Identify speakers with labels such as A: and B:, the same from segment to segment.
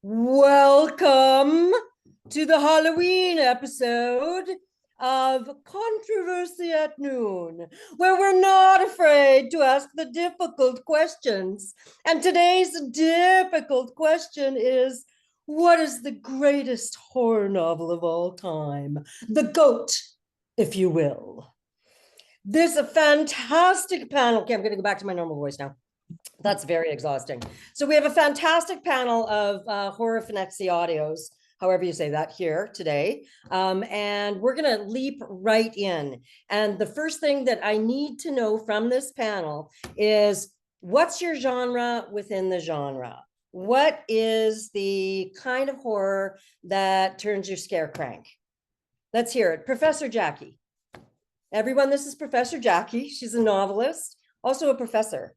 A: Welcome to the Halloween episode of Controversy at Noon, where we're not afraid to ask the difficult questions. And today's difficult question is, what is the greatest horror novel of all time? The GOAT, if you will. There's a fantastic panel. Okay, I'm going to go back to my normal voice now. That's very exhausting. So we have a fantastic panel of horror finexy audios, however you say that, here today. And we're going to leap right in. And the first thing that I need to know from this panel is, what's your genre within the genre? What is the kind of horror that turns your scare crank? Let's hear it. Professor Jackie. Everyone, this is Professor Jackie. She's a novelist, also a professor.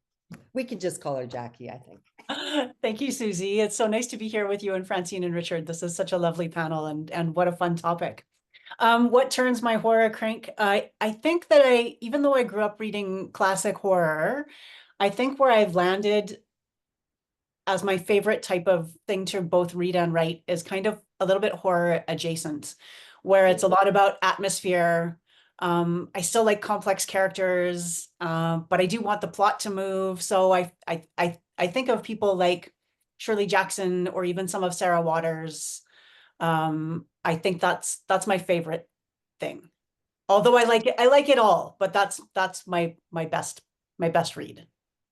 A: We can just call her Jackie, I think.
B: Thank you, Susie. It's so nice to be here with you and Francine and Richard. This is such a lovely panel, and what a fun topic. What turns my horror crank? I think that even though I grew up reading classic horror, I think where I've landed as my favorite type of thing to both read and write is kind of a little bit horror adjacent, where it's a lot about atmosphere. I still like complex characters, but I do want the plot to move. So I think of people like Shirley Jackson or even some of Sarah Waters. I think that's my favorite thing. Although I like it all, but that's my best read.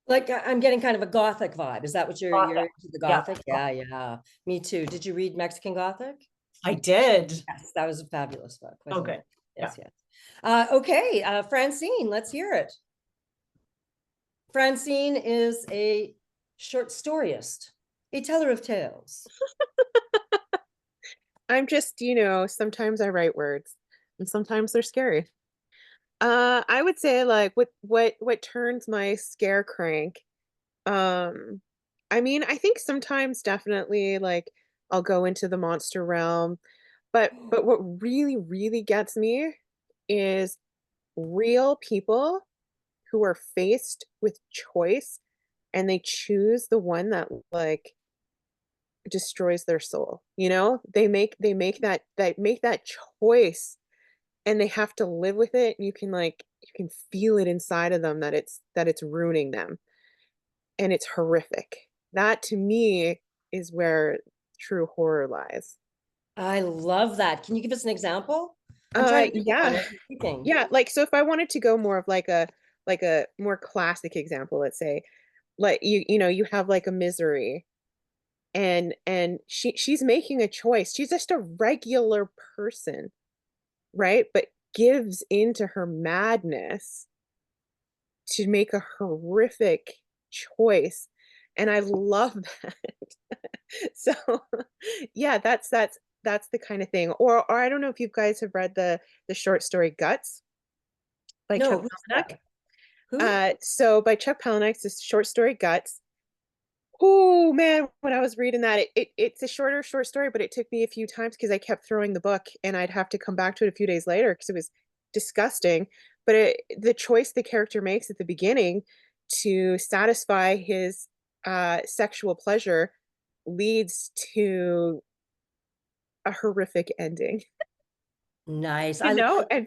A: Like, I'm getting kind of a gothic vibe. Is that what you're into, the gothic?
B: Yeah.
A: Me too. Did you read Mexican Gothic?
B: I did.
A: Yes, that was a fabulous book.
B: Okay.
A: Yes, yes. Okay, Francine, let's hear it. Francine is a short storyist, a teller of tales.
C: I'm just, sometimes I write words and sometimes they're scary. I would say like what turns my scare crank. I think sometimes definitely like I'll go into the monster realm, but what really, really gets me is real people who are faced with choice and they choose the one that like destroys their soul. They make that choice and they have to live with it. You can feel it inside of them that it's ruining them. And it's horrific. That to me is where true horror lies.
A: I love that. Can you give us an example?
C: Yeah. Like, so if I wanted to go more of like a more classic example, let's say, like you have like a Misery, and she's making a choice. She's just a regular person, right? But gives into her madness to make a horrific choice. And I love that. So yeah, that's the kind of thing. Or I don't know if you guys have read the short story Guts by Chuck Palahniuk. So by Chuck Palahniuk, this short story Guts. Oh man, when I was reading that, it's a short story, but it took me a few times because I kept throwing the book and I'd have to come back to it a few days later because it was disgusting. But the choice the character makes at the beginning to satisfy his sexual pleasure leads to a horrific ending.
A: Nice.
C: And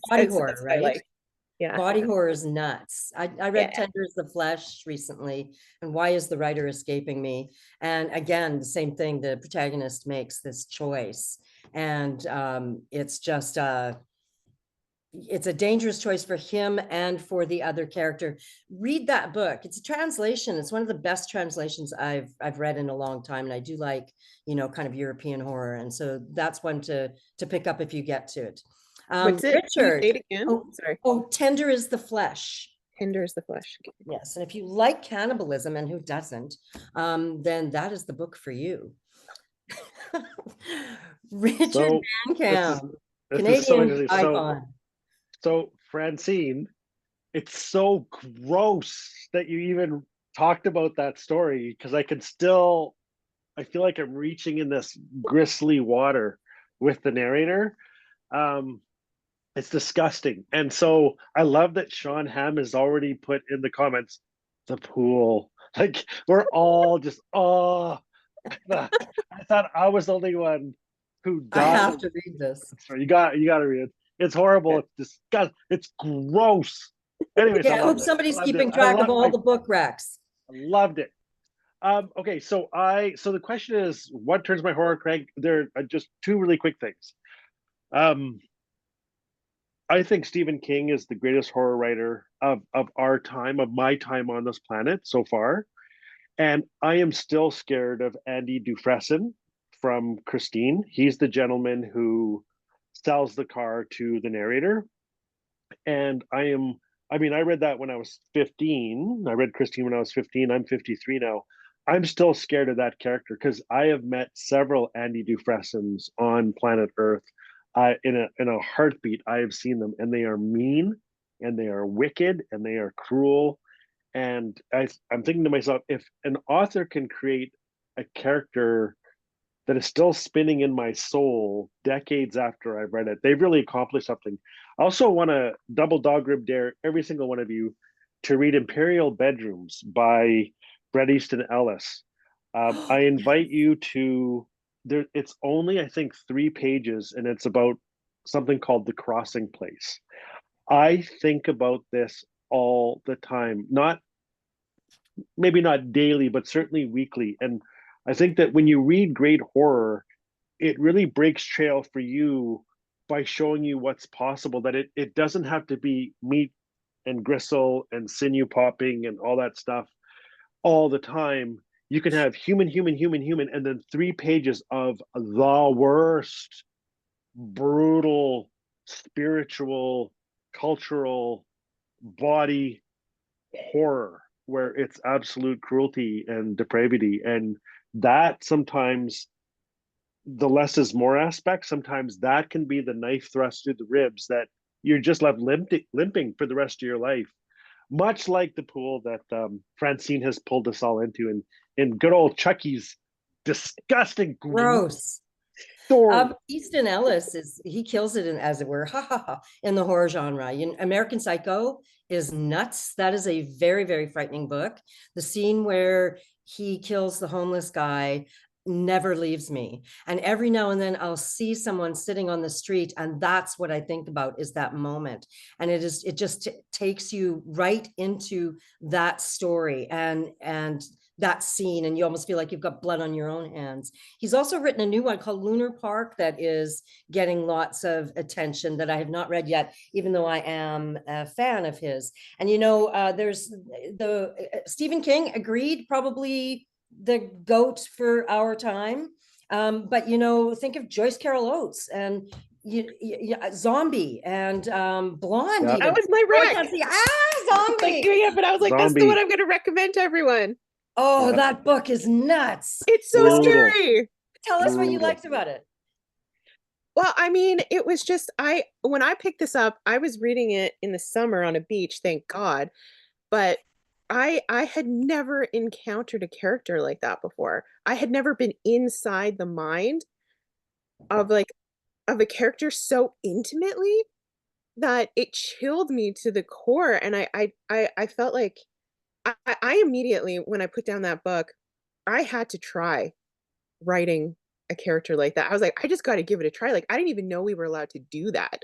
A: body horror, right?
C: Like. Yeah.
A: Body horror is nuts. I read Tender as the Flesh recently, and Why is the Writer Escaping Me? And again, the same thing, the protagonist makes this choice. And it's just it's a dangerous choice for him and for the other character. Read that book. It's a translation. It's one of the best translations I've read in a long time. And I do like, kind of European horror. And so that's one to pick up if you get to it.
C: What's it?
A: Richard.
C: Say it again.
A: Sorry. Tender is the Flesh.
C: Tender is the Flesh.
A: Yes. And if you like cannibalism, and who doesn't, then that is the book for you. Richard Van Camp, Canadian icon.
D: So Francine, it's so gross that you even talked about that story, because I feel like I'm reaching in this grisly water with the narrator. It's disgusting. And so I love that Sean Hamm has already put in the comments, the pool. Like we're all just, oh, I thought I was the only one who
A: I
D: died.
A: have to read this.
D: Sorry, you got to read it. It's horrible. It's disgusting. It's gross. Anyways,
A: Okay, I hope somebody's keeping track of all the book racks.
D: I loved it. Okay, so the question is, what turns my horror crank? There are just two really quick things. I think Stephen King is the greatest horror writer of our time, of my time on this planet so far. And I am still scared of Andy Dufresne from Christine. He's the gentleman who sells the car to the narrator. And I mean, I read that when I was 15. I read Christine when I was 15. I'm 53 now. I'm still scared of that character because I have met several Andy Dufresnes on planet Earth. In a heartbeat, I have seen them, and they are mean, and they are wicked, and they are cruel. And I'm thinking to myself, if an author can create a character that is still spinning in my soul decades after I've read it, they've really accomplished something. I also want to double dog rib dare every single one of you to read Imperial Bedrooms by Bret Easton Ellis. I invite you to there. It's only, I think, 3 pages, and it's about something called The Crossing Place. I think about this all the time, maybe not daily, but certainly weekly. And I think that when you read great horror, it really breaks trail for you by showing you what's possible, that it doesn't have to be meat and gristle and sinew popping and all that stuff all the time. You can have human, and then 3 pages of the worst, brutal, spiritual, cultural, body horror where it's absolute cruelty and depravity. And that sometimes, the less is more aspect, sometimes that can be the knife thrust through the ribs that you're just left limping for the rest of your life. Much like the pool that Francine has pulled us all into in good old Chucky's disgusting,
A: Gross.
D: story.
A: Easton Ellis he kills it in, as it were, in the horror genre. American Psycho is nuts. That is a very, very frightening book. The scene where he kills the homeless guy never leaves me. And every now and then I'll see someone sitting on the street, and that's what I think about, is that moment. And it just takes you right into that story and that scene, and you almost feel like you've got blood on your own hands. He's also written a new one called Lunar Park that is getting lots of attention, that I have not read yet, even though I am a fan of his. And there's the Stephen King, agreed, probably the GOAT for our time. But think of Joyce Carol Oates and Zombie and Blonde.
D: Yeah.
A: Even.
C: That was my rec.
A: Zombie.
C: But I was like, that's the one I'm going to recommend to everyone.
A: Oh, that book is nuts.
C: It's so scary.
A: Tell us what you liked about it.
C: Well, I mean, it was just, when I picked this up, I was reading it in the summer on a beach, thank God. But I had never encountered a character like that before. I had never been inside the mind of a character so intimately that it chilled me to the core. And I felt like I immediately, when I put down that book, I had to try writing a character like that. I was like, I just got to give it a try. Like, I didn't even know we were allowed to do that.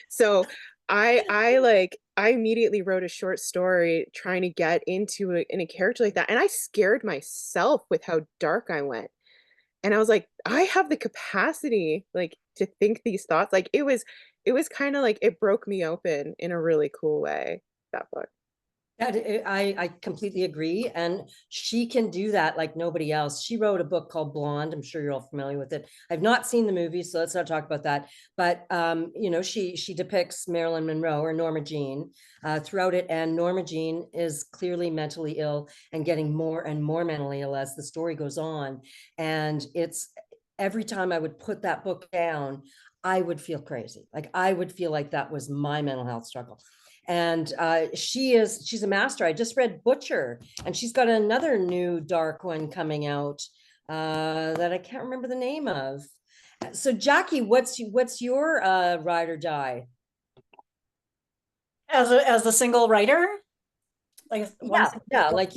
C: So I immediately wrote a short story trying to get into a character like that. And I scared myself with how dark I went. And I was like, I have the capacity, like, to think these thoughts. Like, it was kind of like, it broke me open in a really cool way, that book.
A: I completely agree. And she can do that like nobody else. She wrote a book called Blonde. I'm sure you're all familiar with it. I've not seen the movie, so let's not talk about that. But, she depicts Marilyn Monroe or Norma Jean throughout it. And Norma Jean is clearly mentally ill and getting more and more mentally ill as the story goes on. And it's every time I would put that book down, I would feel crazy. Like I would feel like that was my mental health struggle. And she's a master. I just read Butcher, and she's got another new dark one coming out that I can't remember the name of. So Jackie, what's your ride or die?
B: As a single writer? Like
A: Yeah, like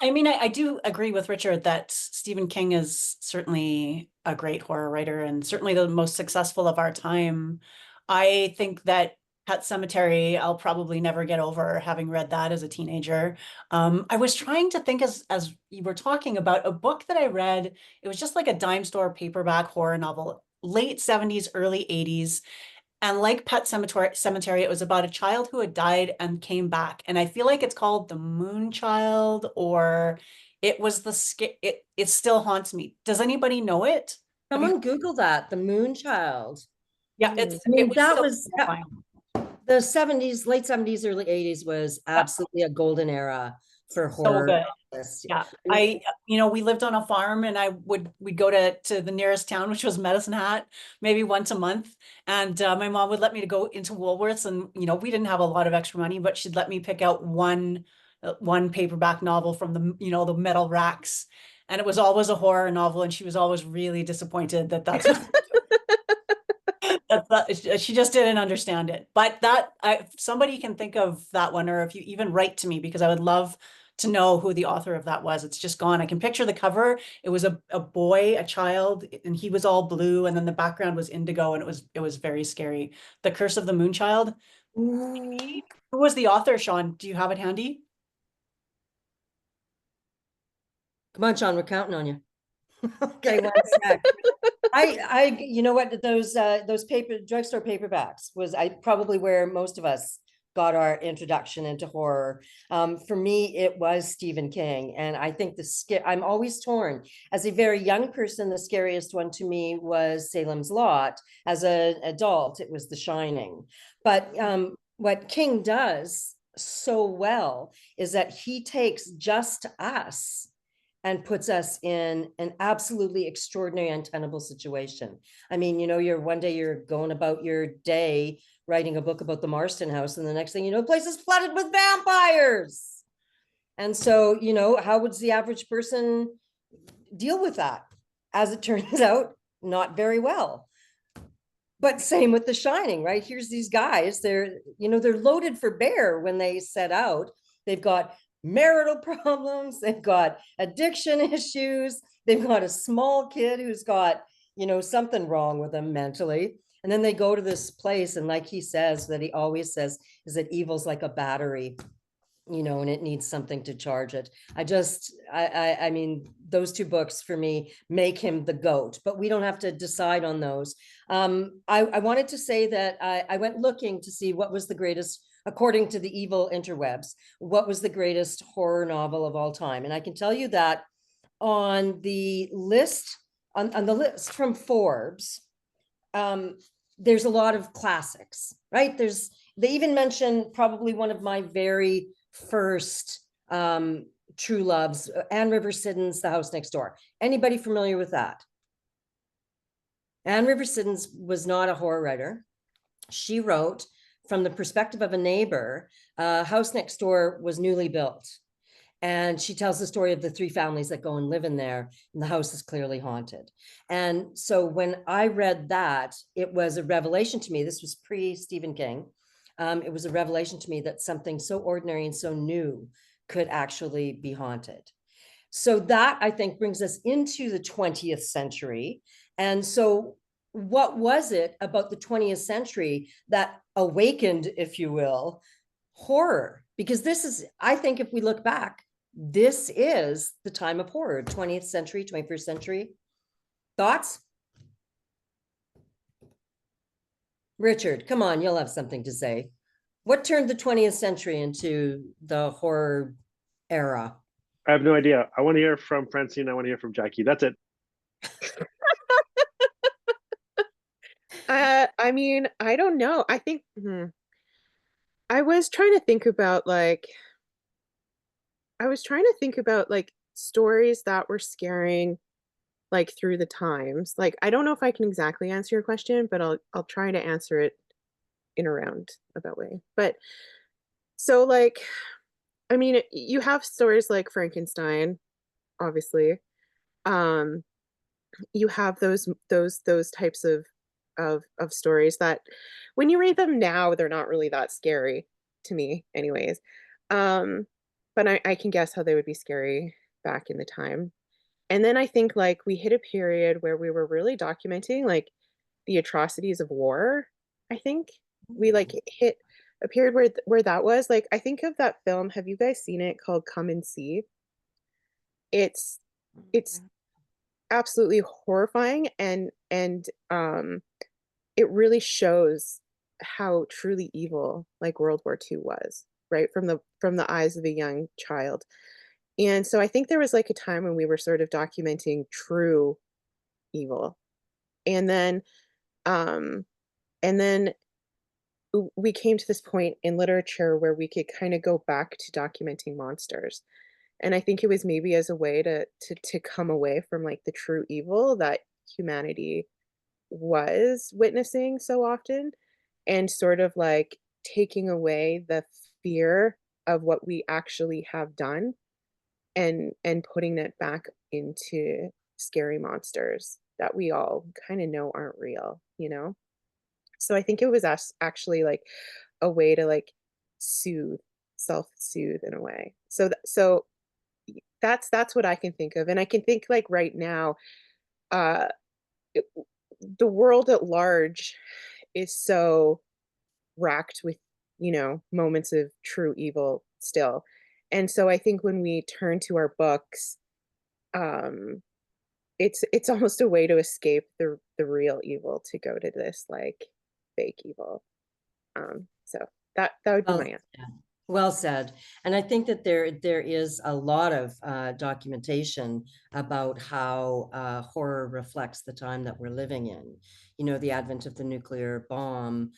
B: I mean, I do agree with Richard that Stephen King is certainly a great horror writer and certainly the most successful of our time. I think that Pet Sematary, I'll probably never get over having read that as a teenager. I was trying to think as you were talking about a book that I read. It was just like a dime store paperback horror novel, late 70s, early 80s. And like Cemetery, it was about a child who had died and came back. And I feel like it's called The Moon Child, or it was it still haunts me. Does anybody know it? Have you?
A: Someone Google that, the Moon Child.
B: Yeah,
C: Mm.
A: I mean,
B: it was
A: that
B: so
A: was
B: terrifying.
A: the 70s, late 70s, early 80s was
B: Yeah,
A: absolutely a golden era for
B: so
A: horror
B: good.
A: novelists.
B: Yeah,
A: And
B: we lived on a farm and we'd go to the nearest town, which was Medicine Hat, maybe once a month. And my mom would let me to go into Woolworths and, we didn't have a lot of extra money, but she'd let me pick out one paperback novel from the metal racks. And it was always a horror novel. And she was always really disappointed that's she just didn't understand it. But if somebody can think of that one, or if you even write to me, because I would love to know who the author of that was. It's just gone. I can picture the cover. It was a boy, a child, and he was all blue, and then the background was indigo, and it was very scary. The Curse of the Moonchild.
A: ooh,
B: Who was the author, Sean? Do you have it handy?
A: come on, Sean, we're counting on you. Okay, one sec. You know what, those drugstore paperbacks was probably where most of us got our introduction into horror. For me, it was Stephen King, and I think I'm always torn. As a very young person, the scariest one to me was Salem's Lot. As an adult, it was The Shining. But what King does so well is that he takes just us and puts us in an absolutely extraordinary, untenable situation. I mean, one day you're going about your day writing a book about the Marston House, and the next thing you know, the place is flooded with vampires. And so, how would the average person deal with that? As it turns out, not very well. But same with The Shining, right? Here's these guys, they're loaded for bear when they set out. They've got marital problems, they've got addiction issues, they've got a small kid who's got, something wrong with them mentally. And then they go to this place, and like he says, that he always says, is that evil's like a battery, and it needs something to charge it. I mean, those two books for me make him the GOAT, but we don't have to decide on those. I wanted to say that I went looking to see what was the greatest, according to the evil interwebs, what was the greatest horror novel of all time. And I can tell you that on the list, on the list from Forbes, there's a lot of classics, right? They even mention probably one of my very first true loves, Anne River Siddons' The House Next Door. Anybody familiar with that? Anne River Siddons was not a horror writer. She wrote from the perspective of a neighbor. House Next Door was newly built, and she tells the story of the three families that go and live in there, and the house is clearly haunted. And so when I read that, it was a revelation to me. This was pre-Stephen King. It was a revelation to me that something so ordinary and so new could actually be haunted. So that, I think, brings us into the 20th century. And so what was it about the 20th century that awakened, if you will, horror? Because this is, I think, if we look back, this is the time of horror, 20th century, 21st century. Thoughts? Richard, come on, you'll have something to say. What turned the 20th century into the horror era?
D: I have no idea. I want to hear from Francine. I want to hear from Jackie. That's it.
C: I mean, I don't know. I think I was trying to think about like stories that were scaring like through the times. Like I don't know if I can exactly answer your question, but I'll try to answer it in a roundabout way. But so like I mean, you have stories like Frankenstein, obviously. Um you have those types of stories that when you read them now, they're not really that scary to me anyways. but I can guess how they would be scary back in the time. And then I think like we hit a period where we were really documenting like the atrocities of war. I think we like hit a period where that was like, I think of that film. Have you guys seen it, called Come and See? It's absolutely horrifying, and it really shows how truly evil like World War II was, right? From the eyes of a young child. And so I think there was like a time when we were sort of documenting true evil. And then um and then we came to this point in literature where we could kind of go back to documenting monsters. And I think it was maybe as a way to come away from like the true evil that humanity was witnessing so often, and sort of like taking away the fear of what we actually have done, and putting it back into scary monsters that we all kind of know aren't real, you know? So I think it was us actually like a way to like soothe, self-soothe in a way. So that's what I can think of. And I can think like right now, uh it- the world at large is so racked with, moments of true evil still. And so I think when we turn to our books, um it's almost a way to escape the real evil, to go to this like fake evil. So that would be
A: Well
C: my answer.
A: said. Well said. And I think that there is a lot of documentation about how horror reflects the time that we're living in. You know, the advent of the nuclear bomb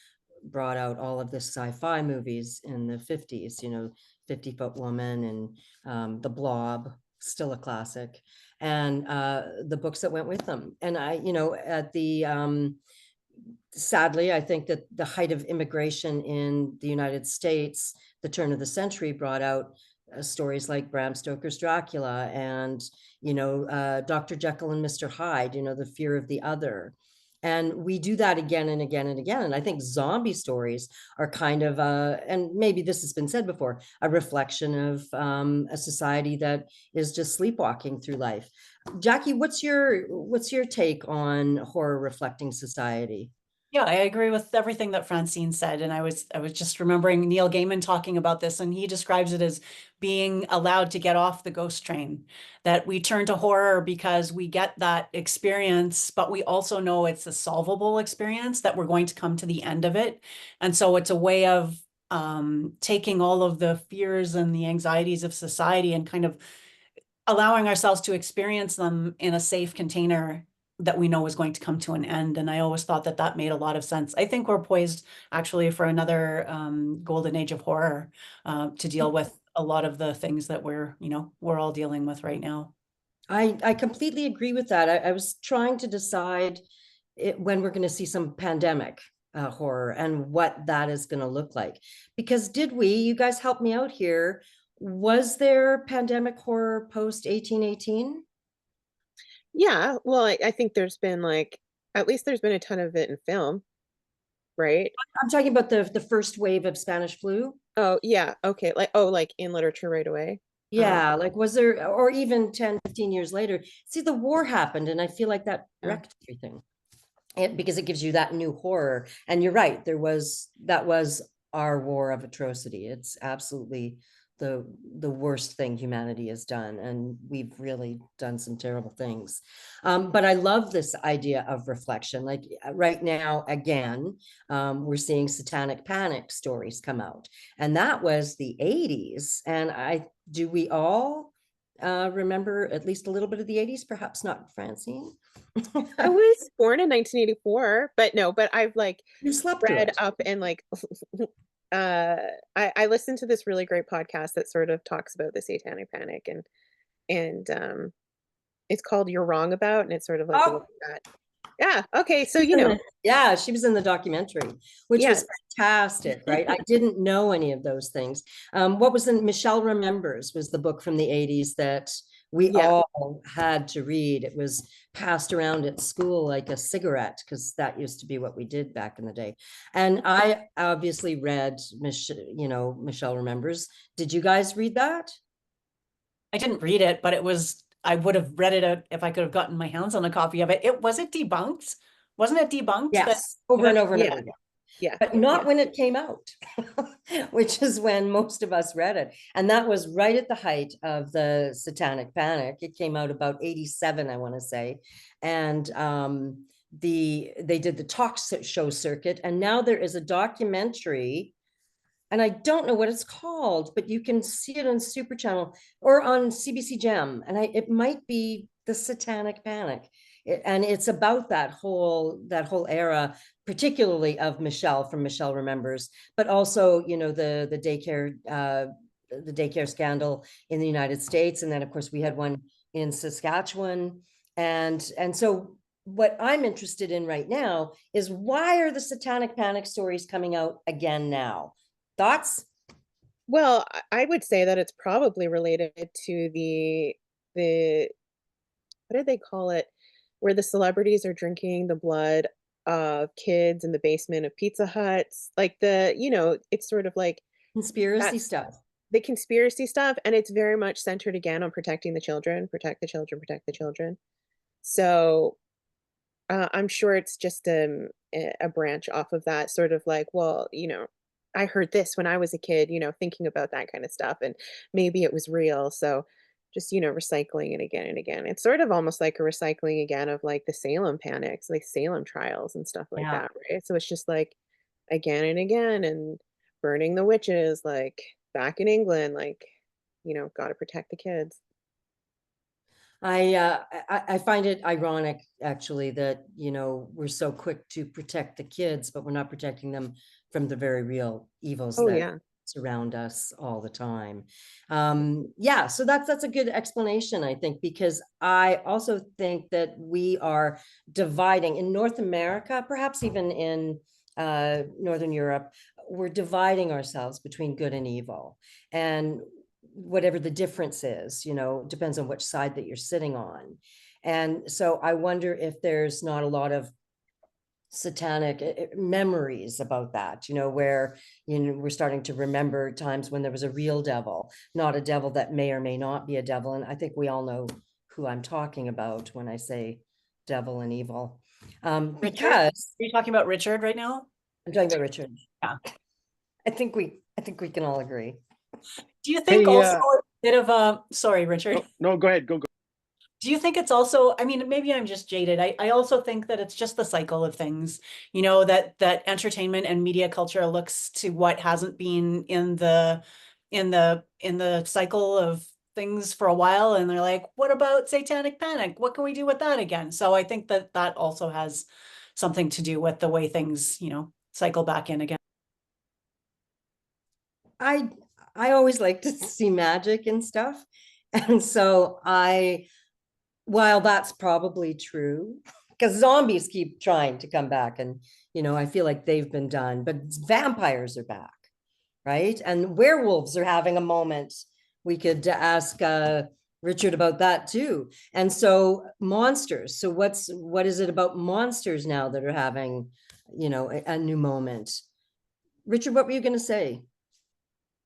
A: brought out all of the sci-fi movies in the 50s, 50-Foot Woman and The Blob, still a classic, and the books that went with them. And at the sadly, I think that the height of immigration in the United States, the turn of the century, brought out stories like Bram Stoker's Dracula and, Dr. Jekyll and Mr. Hyde, the fear of the other. And we do that again and again and again. And I think zombie stories are kind of, and maybe this has been said before, a reflection of a society that is just sleepwalking through life. Jackie, what's your take on horror reflecting society?
B: Yeah, I agree with everything that Francine said. And I was just remembering Neil Gaiman talking about this, and he describes it as being allowed to get off the ghost train, that we turn to horror because we get that experience, but we also know it's a solvable experience, that we're going to come to the end of it. And so it's a way of taking all of the fears and the anxieties of society and kind of allowing ourselves to experience them in a safe container that we know is going to come to an end. And I always thought that that made a lot of sense. I think we're poised actually for another golden age of horror to deal with a lot of the things that we're all dealing with right now.
A: I completely agree with that. I was trying to decide when we're going to see some pandemic horror and what that is going to look like. Because you guys help me out here, was there pandemic horror post 1818?
C: Yeah, well, I think there's been like, at least there's been a ton of it in film, right?
A: I'm talking about the first wave of Spanish flu.
C: Oh yeah, okay, like in literature right away.
A: Yeah, like was there, or even 10, 15 years later, see, the war happened and I feel like that wrecked everything. Because it gives you that new horror. And you're right, that was our war of atrocity. It's absolutely the worst thing humanity has done, and we've really done some terrible things. But I love this idea of reflection. Like right now, again, we're seeing satanic panic stories come out, and that was the 80s. And do we all remember at least a little bit of the 80s? Perhaps not Francine.
C: I was born in 1984, but I've like
A: You slept through
C: read
A: it.
C: up and like I listened to this really great podcast that sort of talks about the satanic panic, and it's called You're Wrong About, and it's sort of like a
A: Oh,
C: look at that. Yeah, okay, so
A: yeah, she was in the documentary, which was
C: yes.
A: fantastic, right? I didn't know any of those things. What was Michelle Remembers was the book from the 80s that we
C: Yeah.
A: all had to read. It was passed around at school like a cigarette, because that used to be what we did back in the day. And I obviously read, Michelle Remembers. Did you guys read that?
B: I didn't read it, but I would have read it if I could have gotten my hands on a copy of it. Was it debunked? Wasn't it debunked?
A: Yes, over and over and over again.
C: Yeah.
A: But not when it came out, which is when most of us read it. And that was right at the height of the Satanic Panic. It came out about 87, I want to say. And they did the talk show circuit. And now there is a documentary, and I don't know what it's called, but you can see it on Super Channel or on CBC Gem. And it might be the Satanic Panic. And it's about that whole era, particularly of Michelle from Michelle Remembers, but also, the daycare scandal in the United States. And then of course we had one in Saskatchewan. And so what I'm interested in right now is, why are the Satanic Panic stories coming out again now? Thoughts?
C: Well, I would say that it's probably related to the what did they call it, where the celebrities are drinking the blood of kids in the basement of Pizza Huts. Like it's sort of like
A: Conspiracy
C: that's
A: stuff.
C: the conspiracy stuff, and it's very much centered again on protecting the children, protect the children, protect the children. So I'm sure it's just a branch off of that, sort of like, well, I heard this when I was a kid, thinking about that kind of stuff, and maybe it was real. So just, recycling it again and again. It's sort of almost like a recycling again of like the Salem panics, like Salem trials and stuff like
A: Yeah.
C: that, right? So it's just like again and again, and burning the witches, like back in England, like, got to protect the kids.
A: I find it ironic, actually, that we're so quick to protect the kids, but we're not protecting them from the very real evils
C: Oh
A: that
C: yeah.
A: surround us all the time. Yeah, so that's a good explanation, I think, because I also think that we are dividing in North America, perhaps even in Northern Europe. We're dividing ourselves between good and evil, and whatever the difference is, depends on which side that you're sitting on. And so I wonder if there's not a lot of satanic memories about that, where we're starting to remember times when there was a real devil, not a devil that may or may not be a devil. And I think we all know who I'm talking about when I say devil and evil. Because
B: Are you talking about Richard right now?
A: I'm talking about Richard.
B: Yeah.
A: I think we can all agree.
B: Do you think
D: Hey,
B: also a bit of a, sorry, Richard.
D: No, go ahead. Go.
B: Do you think it's also, I mean, maybe I'm just jaded. I also think that it's just the cycle of things, that entertainment and media culture looks to what hasn't been in the cycle of things for a while. And they're like, what about Satanic Panic? What can we do with that again? So I think that also has something to do with the way things, cycle back in again.
A: I always like to see magic and stuff. And so while that's probably true, because zombies keep trying to come back, and I feel like they've been done, but vampires are back, right? And werewolves are having a moment. We could ask Richard about that too. And so monsters. So what is it about monsters now that are having, a new moment? Richard, what were you going to say?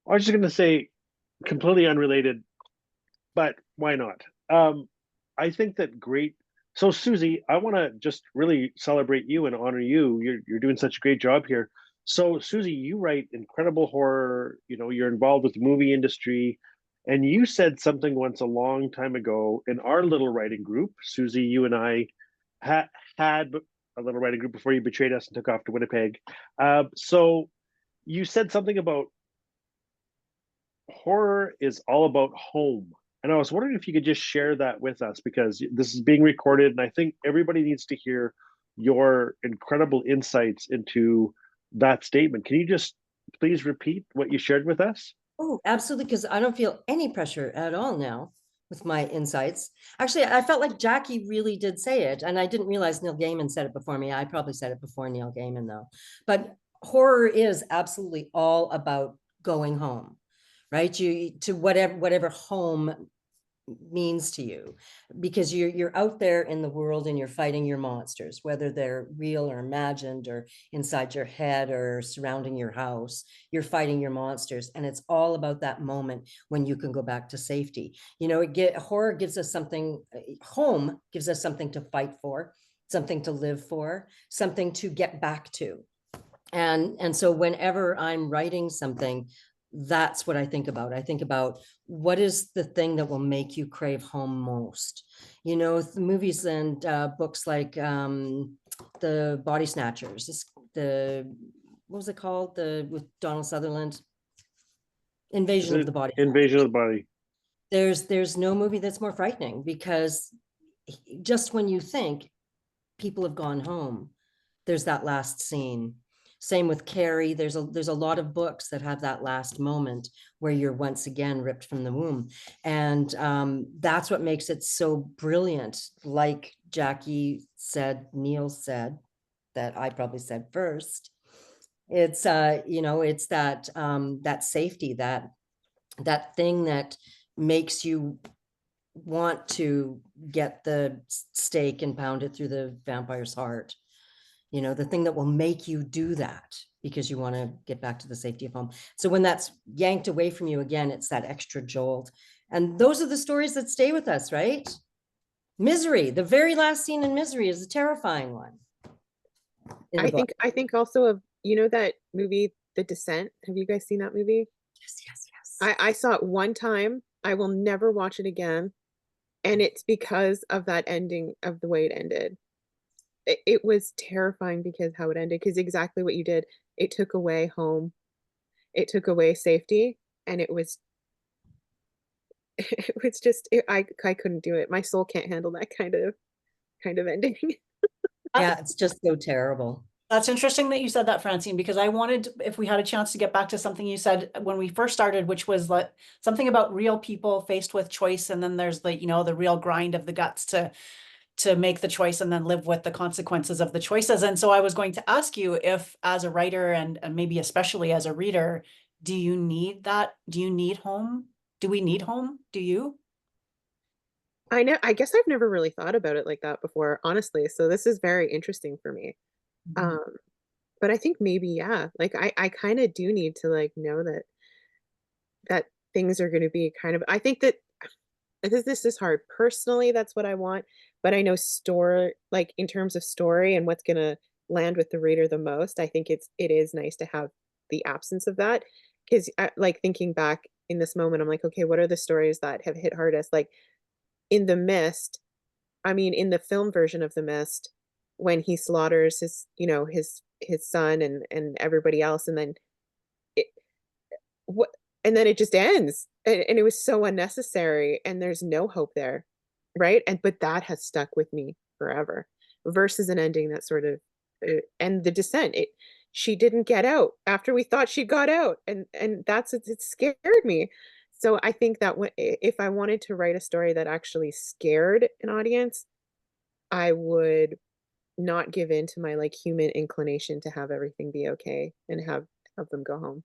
D: I was just going to say, completely unrelated, but why not? I think that great. So, Susie, I want to just really celebrate you and honor you. You're doing such a great job here. So, Susie, you write incredible horror. You're involved with the movie industry, and you said something once a long time ago in our little writing group. Susie, you and I had a little writing group before you betrayed us and took off to Winnipeg. So, you said something about horror is all about home. And I was wondering if you could just share that with us, because this is being recorded and I think everybody needs to hear your incredible insights into that statement. Can you just please repeat what you shared with us?
A: Oh, absolutely, because I don't feel any pressure at all now with my insights. Actually, I felt like Jackie really did say it, and I didn't realize Neil Gaiman said it before me. I probably said it before Neil Gaiman, though. But horror is absolutely all about going home, right? You to whatever home means to you, because you're out there in the world and you're fighting your monsters, whether they're real or imagined or inside your head or surrounding your house. You're fighting your monsters, and it's all about that moment when you can go back to safety. You know, horror gives us something, home gives us something to fight for, something to live for, something to get back to. And so whenever I'm writing something, that's what I think about. I think about, what is the thing that will make you crave home most? You know, the movies and books like the Body Snatchers, what was it called? With Donald Sutherland, Invasion of the Body.
D: Invasion of the Body.
A: There's no movie that's more frightening, because just when you think people have gone home, there's that last scene. Same with Carrie. There's a lot of books that have that last moment where you're once again ripped from the womb. And that's what makes it so brilliant. Like Jackie said, Neil said, that I probably said first. It's you know, it's that that safety, that thing that makes you want to get the stake and pound it through the vampire's heart. You know, the thing that will make you do that because you want to get back to the safety of home. So when that's yanked away from you again, it's that extra jolt. And those are the stories that stay with us, right? Misery, the very last scene in Misery is a terrifying one.
C: I think also of, you know, that movie, The Descent. Have you guys seen that movie?
A: Yes.
C: I saw it one time. I will never watch it again. And it's because of that ending, of the way it ended. It was terrifying because how it ended, because exactly what you did. It took away home. It took away safety. And it was just, I couldn't do it. My soul can't handle that kind of ending.
A: Yeah, it's just so terrible.
B: That's interesting that you said that, Francine, because I wanted, if we had a chance to get back to something you said when we first started, which was like something about real people faced with choice. And then there's the, you know, the real grind of the guts to make the choice and then live with the consequences of the choices. And so I was going to ask you if, as a writer and maybe especially as a reader, do you need that? Do you need home? Do we need home? Do you?
C: I know, I guess I've never really thought about it like that before, honestly. So this is very interesting for me.
B: Mhm.
C: But I think maybe, yeah, like I kind of do need to like know that things are going to be kind of, I think that this is hard. Personally, that's what I want, but I know like in terms of story and what's going to land with the reader the most, I think it is nice to have the absence of that, because like thinking back in this moment, I'm like, okay, what are the stories that have hit hardest? Like in The Mist, I mean, in the film version of The Mist, when he slaughters his, you know, his son and everybody else, and then it what and then it just ends. And it was so unnecessary, and there's no hope there. Right? And but that has stuck with me forever. Versus an ending that sort of and The Descent, she didn't get out after we thought she got out, and that's it scared me. So I think that if I wanted to write a story that actually scared an audience, I would not give in to my like human inclination to have everything be okay and have them go home.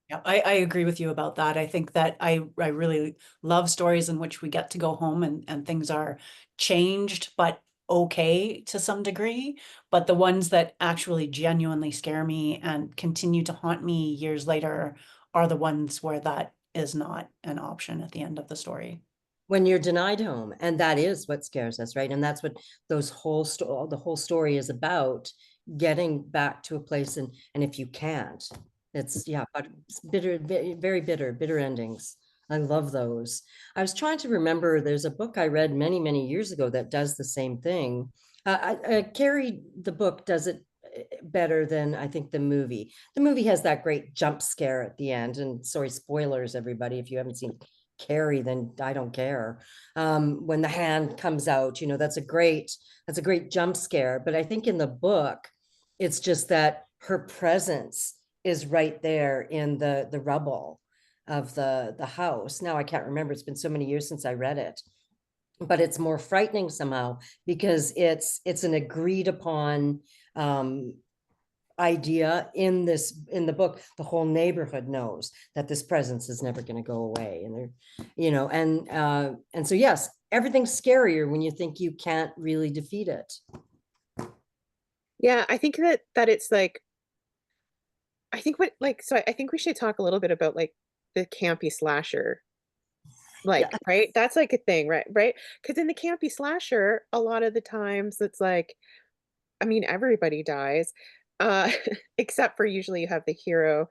B: Yeah, I agree with you about that. I think that I really love stories in which we get to go home and things are changed, but okay to some degree. But the ones that actually genuinely scare me and continue to haunt me years later are the ones where that is not an option at the end of the story.
A: When you're denied home, and that is what scares us, right? And that's what the whole story is about, getting back to a place. And if you can't, it's, yeah, but it's bitter, very bitter endings. I love those. I was trying to remember, there's a book I read many years ago that does the same thing. Carrie, the book, does it better than I think the movie. The movie has that great jump scare at the end, and sorry, spoilers, everybody, if you haven't seen Carrie, then I don't care. When the hand comes out, you know, that's a great jump scare. But I think in the book, it's just that her presence is right there in the rubble of the house. Now I can't remember, it's been so many years since I read it, but it's more frightening somehow because it's an agreed upon idea in the book. The whole neighborhood knows that this presence is never going to go away, and they're, and so yes, everything's scarier when you think you can't really defeat it.
C: Yeah, I think that it's like, I think I think we should talk a little bit about like the campy slasher. Like,
A: Yeah.
C: right? That's like a thing, right? Right? Because in the campy slasher, a lot of the times it's like, I mean, everybody dies, uh, except for usually you have the hero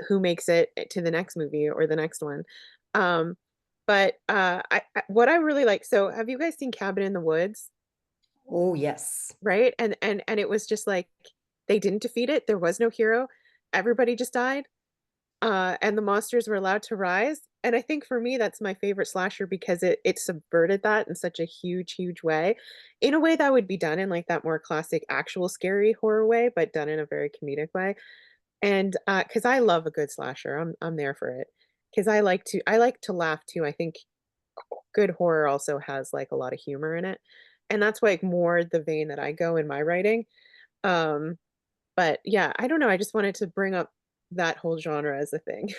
C: who makes it to the next movie or the next one. Um, but what I really like, so have you guys seen Cabin in the Woods?
A: Oh yes.
C: Right? And it was just like they didn't defeat it. There was no hero. Everybody just died. And the monsters were allowed to rise. And I think for me, that's my favorite slasher because it subverted that in such a huge, huge way, in a way that would be done in like that more classic, actual scary horror way, but done in a very comedic way. And because I love a good slasher, I'm there for it. Because I like to laugh too. I think good horror also has like a lot of humor in it, and that's like more the vein that I go in my writing. Um, but yeah, I don't know. I just wanted to bring up that whole genre as a thing.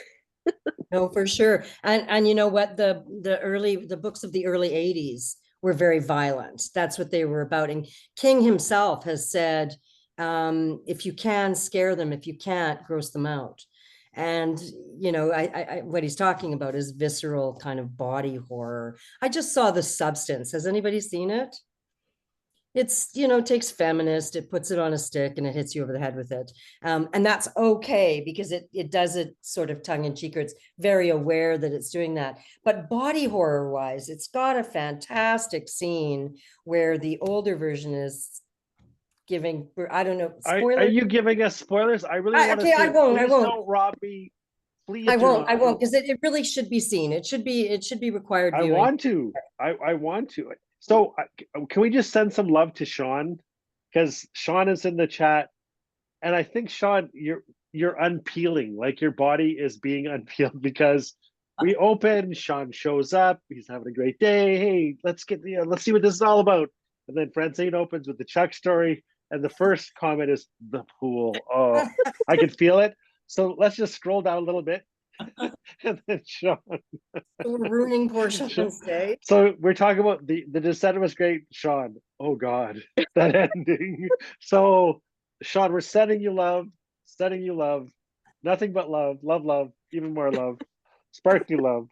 A: No, for sure. And you know what? The books of the early 80s were very violent. That's what they were about. And King himself has said, if you can, scare them. If you can't, gross them out. And what he's talking about is visceral kind of body horror. I just saw The Substance. Has anybody seen it? It's, takes feminist, it puts it on a stick and it hits you over the head with it. And that's okay because it does it sort of tongue in cheek, or it's very aware that it's doing that. But body horror wise, it's got a fantastic scene where the older version is giving, I don't know,
D: Are
A: spoilers.
D: you giving us spoilers? I really want to
A: Okay,
D: see
A: I
D: it.
A: won't,
D: Please don't rob me. Please
A: I
D: do
A: won't,
D: not.
A: because it really should be seen. It should be required
D: I
A: viewing.
D: want to. I want to. So can we just send some love to Sean? Because Sean is in the chat, and I think Sean, you're unpeeling. Like your body is being unpeeled because we open. Sean shows up. He's having a great day. Hey, let's see what this is all about. And then Francine opens with the Chuck story, and the first comment is the pool. Oh, I can feel it. So let's just scroll down a little bit, and then Sean.
A: So we're ruining poor Sean's day.
D: So we're talking about the descent was great, Sean. Oh God, that ending. So Sean, we're sending you love, nothing but love, love, love, even more love, sparkly love.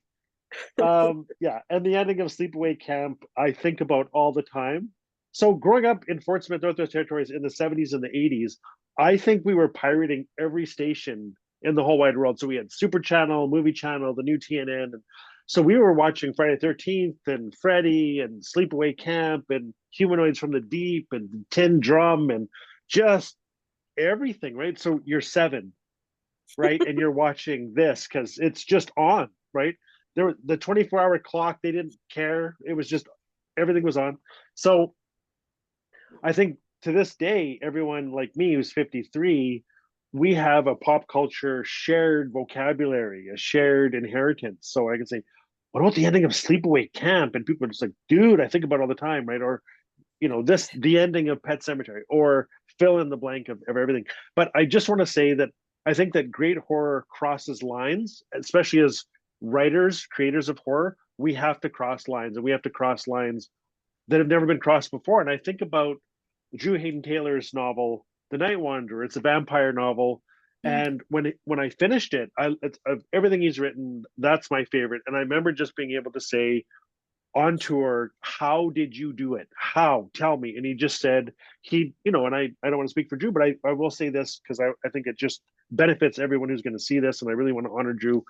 D: Yeah, and the ending of Sleepaway Camp, I think about all the time. So growing up in Fort Smith, Northwest Territories in the 70s and the 80s, I think we were pirating every station in the whole wide world. So we had Super Channel, Movie Channel, the new TNN. And so we were watching Friday the 13th and Freddy and Sleepaway Camp and Humanoids from the Deep and Tin Drum and just everything, right? So you're 7, right? And you're watching this because it's just on, right? The 24-hour clock, they didn't care. It was just everything was on. So I think to this day, everyone like me who's 53, we have a pop culture shared vocabulary, a shared inheritance. So I can say, what about the ending of Sleepaway Camp? And people are just like, dude, I think about it all the time, right? Or, the ending of Pet Sematary, or fill in the blank of everything. But I just want to say that I think that great horror crosses lines, especially as writers, creators of horror. We have to cross lines, and we have to cross lines that have never been crossed before. And I think about Drew Hayden Taylor's novel, The Night Wanderer. It's a vampire novel. And when I finished it, of everything he's written, that's my favorite. And I remember just being able to say on tour, how did you do it? How? Tell me. And he just said, and I don't want to speak for Drew, but I will say this because I think it just benefits everyone who's going to see this. And I really want to honor Drew.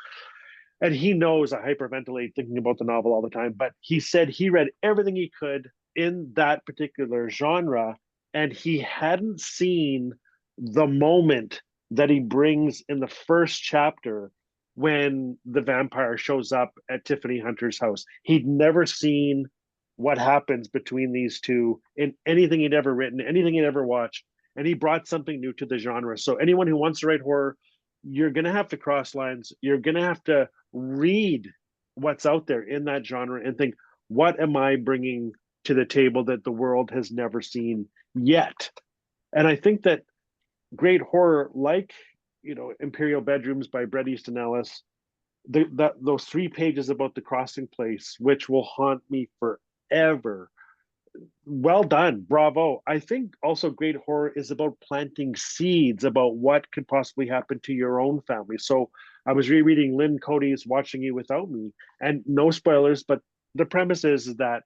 D: And he knows I hyperventilate thinking about the novel all the time, but he said he read everything he could in that particular genre, and he hadn't seen the moment that he brings in the first chapter when the vampire shows up at Tiffany Hunter's house. He'd never seen what happens between these two in anything he'd ever written, anything he'd ever watched. And he brought something new to the genre. So anyone who wants to write horror, you're going to have to cross lines. You're going to have to read what's out there in that genre and think, what am I bringing to the table that the world has never seen yet? And I think that great horror, like, Imperial Bedrooms by Bret Easton Ellis, those 3 pages about the crossing place, which will haunt me forever. Well done, bravo. I think also great horror is about planting seeds about what could possibly happen to your own family. So I was rereading Lynn Cody's Watching You Without Me, and no spoilers, but the premise is that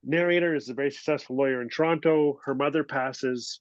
D: narrator is a very successful lawyer in Toronto. Her mother passes,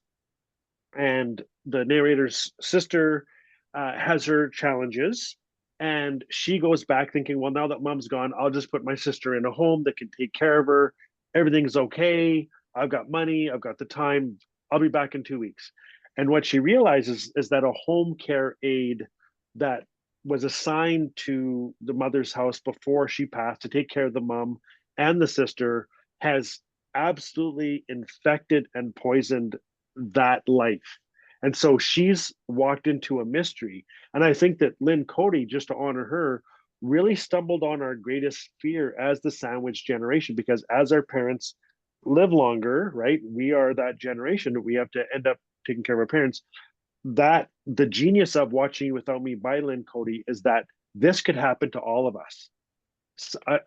D: and the narrator's sister has her challenges. And she goes back thinking, well, now that mom's gone, I'll just put my sister in a home that can take care of her. Everything's okay. I've got money. I've got the time. I'll be back in 2 weeks. And what she realizes is that a home care aide that was assigned to the mother's house before she passed to take care of the mom and the sister has absolutely infected and poisoned that life. And so she's walked into a mystery. And I think that Lynn Cody, just to honor her, really stumbled on our greatest fear as the sandwich generation, because as our parents live longer, right, we are that generation that we have to end up taking care of our parents. That the genius of Watching You Without Me by Lynn Cody is that this could happen to all of us.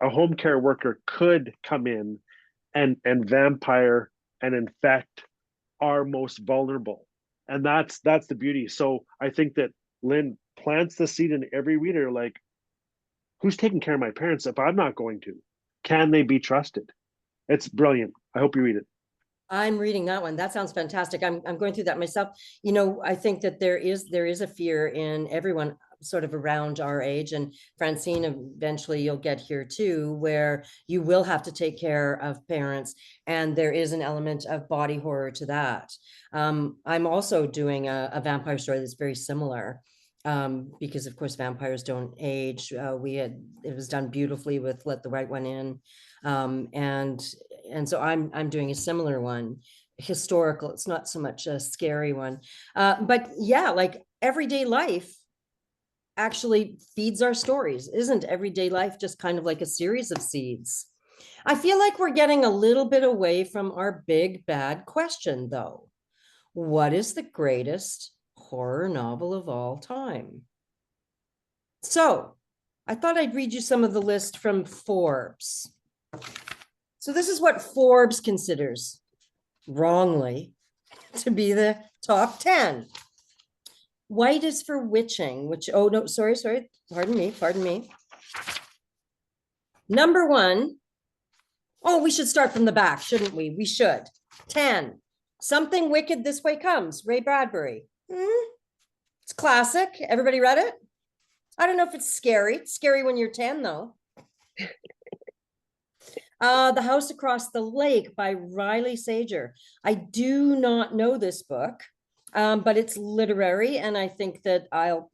D: A home care worker could come in and vampire and infect our most vulnerable, and that's the beauty. So I think that Lynn plants the seed in every reader, like, who's taking care of my parents if I'm not going to? Can they be trusted? It's brilliant. I hope you read it.
A: I'm reading that one. That sounds fantastic. I'm going through that myself. I think that there is a fear in everyone sort of around our age, and Francine, eventually you'll get here too, where you will have to take care of parents, and there is an element of body horror to that. I'm also doing a vampire story that's very similar. Because of course vampires don't age. It was done beautifully with Let the Right One In. And so I'm doing a similar one, historical. It's not so much a scary one, but yeah, like everyday life actually feeds our stories. Isn't everyday life just kind of like a series of seeds? I feel like we're getting a little bit away from our big bad question, though. What is the greatest horror novel of all time? So I thought I'd read you some of the list from Forbes. So this is what Forbes considers, wrongly, to be the top 10. White is for witching, which, oh no, sorry, pardon me. Number 1, oh, we should start from the back, shouldn't we? We should. 10, Something Wicked This Way Comes, Ray Bradbury. It's classic. Everybody read it? I don't know if it's scary. It's scary when you're 10, though. The House Across the Lake by Riley Sager. I do not know this book, but it's literary, and I think that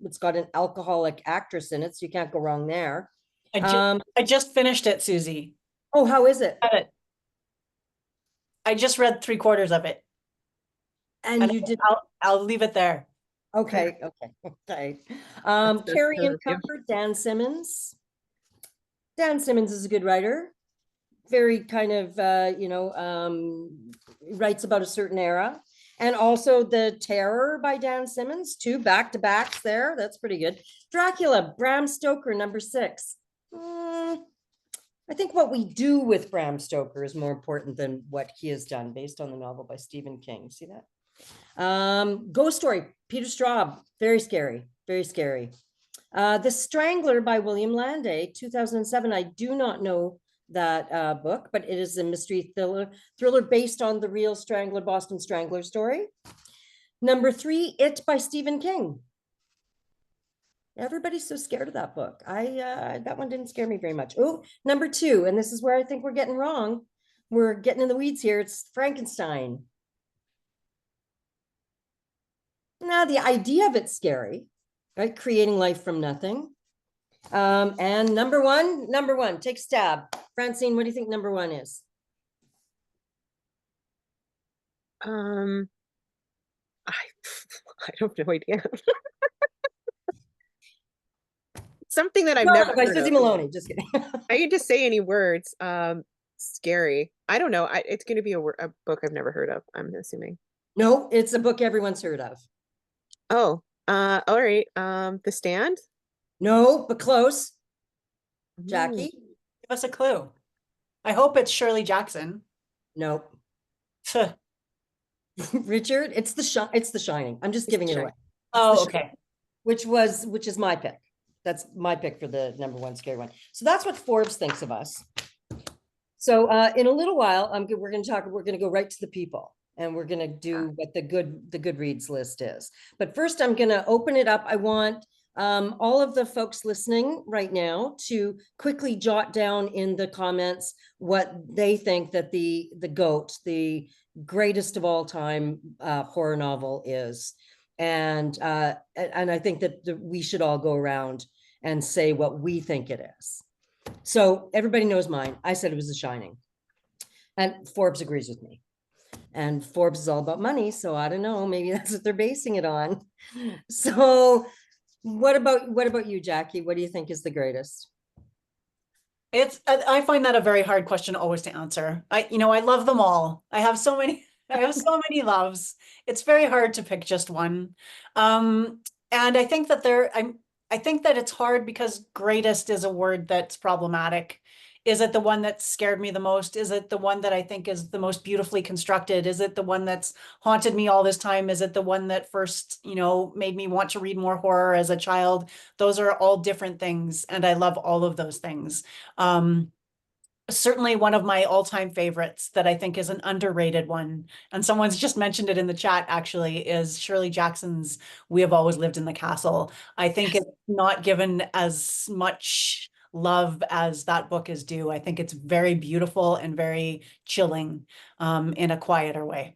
A: it's got an alcoholic actress in it, so you can't go wrong there.
B: I just finished it, Susie.
A: Oh, how is it?
B: I just read 3/4 of it.
A: And you did.
B: I'll leave it there.
A: Okay. Carrie and Comfort, Dan Simmons. Dan Simmons is a good writer. Very kind of, writes about a certain era. And also The Terror by Dan Simmons, 2 back-to-backs there. That's pretty good. Dracula, Bram Stoker, number 6. I think what we do with Bram Stoker is more important than what he has done, based on the novel by Stephen King. See that? Ghost Story, Peter Straub, very scary, very scary. The Strangler by William Landay, 2007. I do not know that book, but it is a mystery thriller based on the real Boston Strangler story. Number 3, It by Stephen King. Everybody's so scared of that book. That one didn't scare me very much. Oh, number 2, and this is where I think we're getting wrong. We're getting in the weeds here. It's Frankenstein. Now, the idea of it's scary, right? Creating life from nothing. And number one, take a stab. Francine, what do you think number 1 is?
C: I don't have no idea. Something that I've never
A: by
C: heard
A: Susie
C: of.
A: Maloney, just kidding.
C: I can just say any words. Scary. I don't know. It's going to be a book I've never heard of, I'm assuming.
A: No, it's a book everyone's heard of.
C: Oh, all right. The Stand.
A: No, but close.
C: Ooh.
A: Jackie?
B: Give us a clue. I hope it's Shirley Jackson.
A: Nope.
B: Tuh.
A: Richard, it's the Shining. I'm just
C: It's
A: giving
C: The
A: it away.
B: Oh,
A: The
B: okay.
A: which is my pick. That's my pick for the #1 scary one. So that's what Forbes thinks of us. So in a little while, we're going to go right to the people, and we're going to do what the Goodreads list is. But first, I'm going to open it up. I want all of the folks listening right now to quickly jot down in the comments what they think that the GOAT, the greatest of all time horror novel is. And I think that we should all go around and say what we think it is. So everybody knows mine. I said it was The Shining. And Forbes agrees with me. And Forbes is all about money, so I don't know, maybe that's what they're basing it on. So what about you, Jackie? What do you think is the greatest?
B: I find that a very hard question always to answer. I love them all. I have so many loves. It's very hard to pick just one. And I think that I think that it's hard because greatest is a word that's problematic. Is it the one that scared me the most? Is it the one that I think is the most beautifully constructed? Is it the one that's haunted me all this time? Is it the one that first, made me want to read more horror as a child? Those are all different things, and I love all of those things. Certainly one of my all-time favorites that I think is an underrated one, and someone's just mentioned it in the chat actually, is Shirley Jackson's We Have Always Lived in the Castle. I think it's not given as much love as that book is due. I think it's very beautiful and very chilling in a quieter way.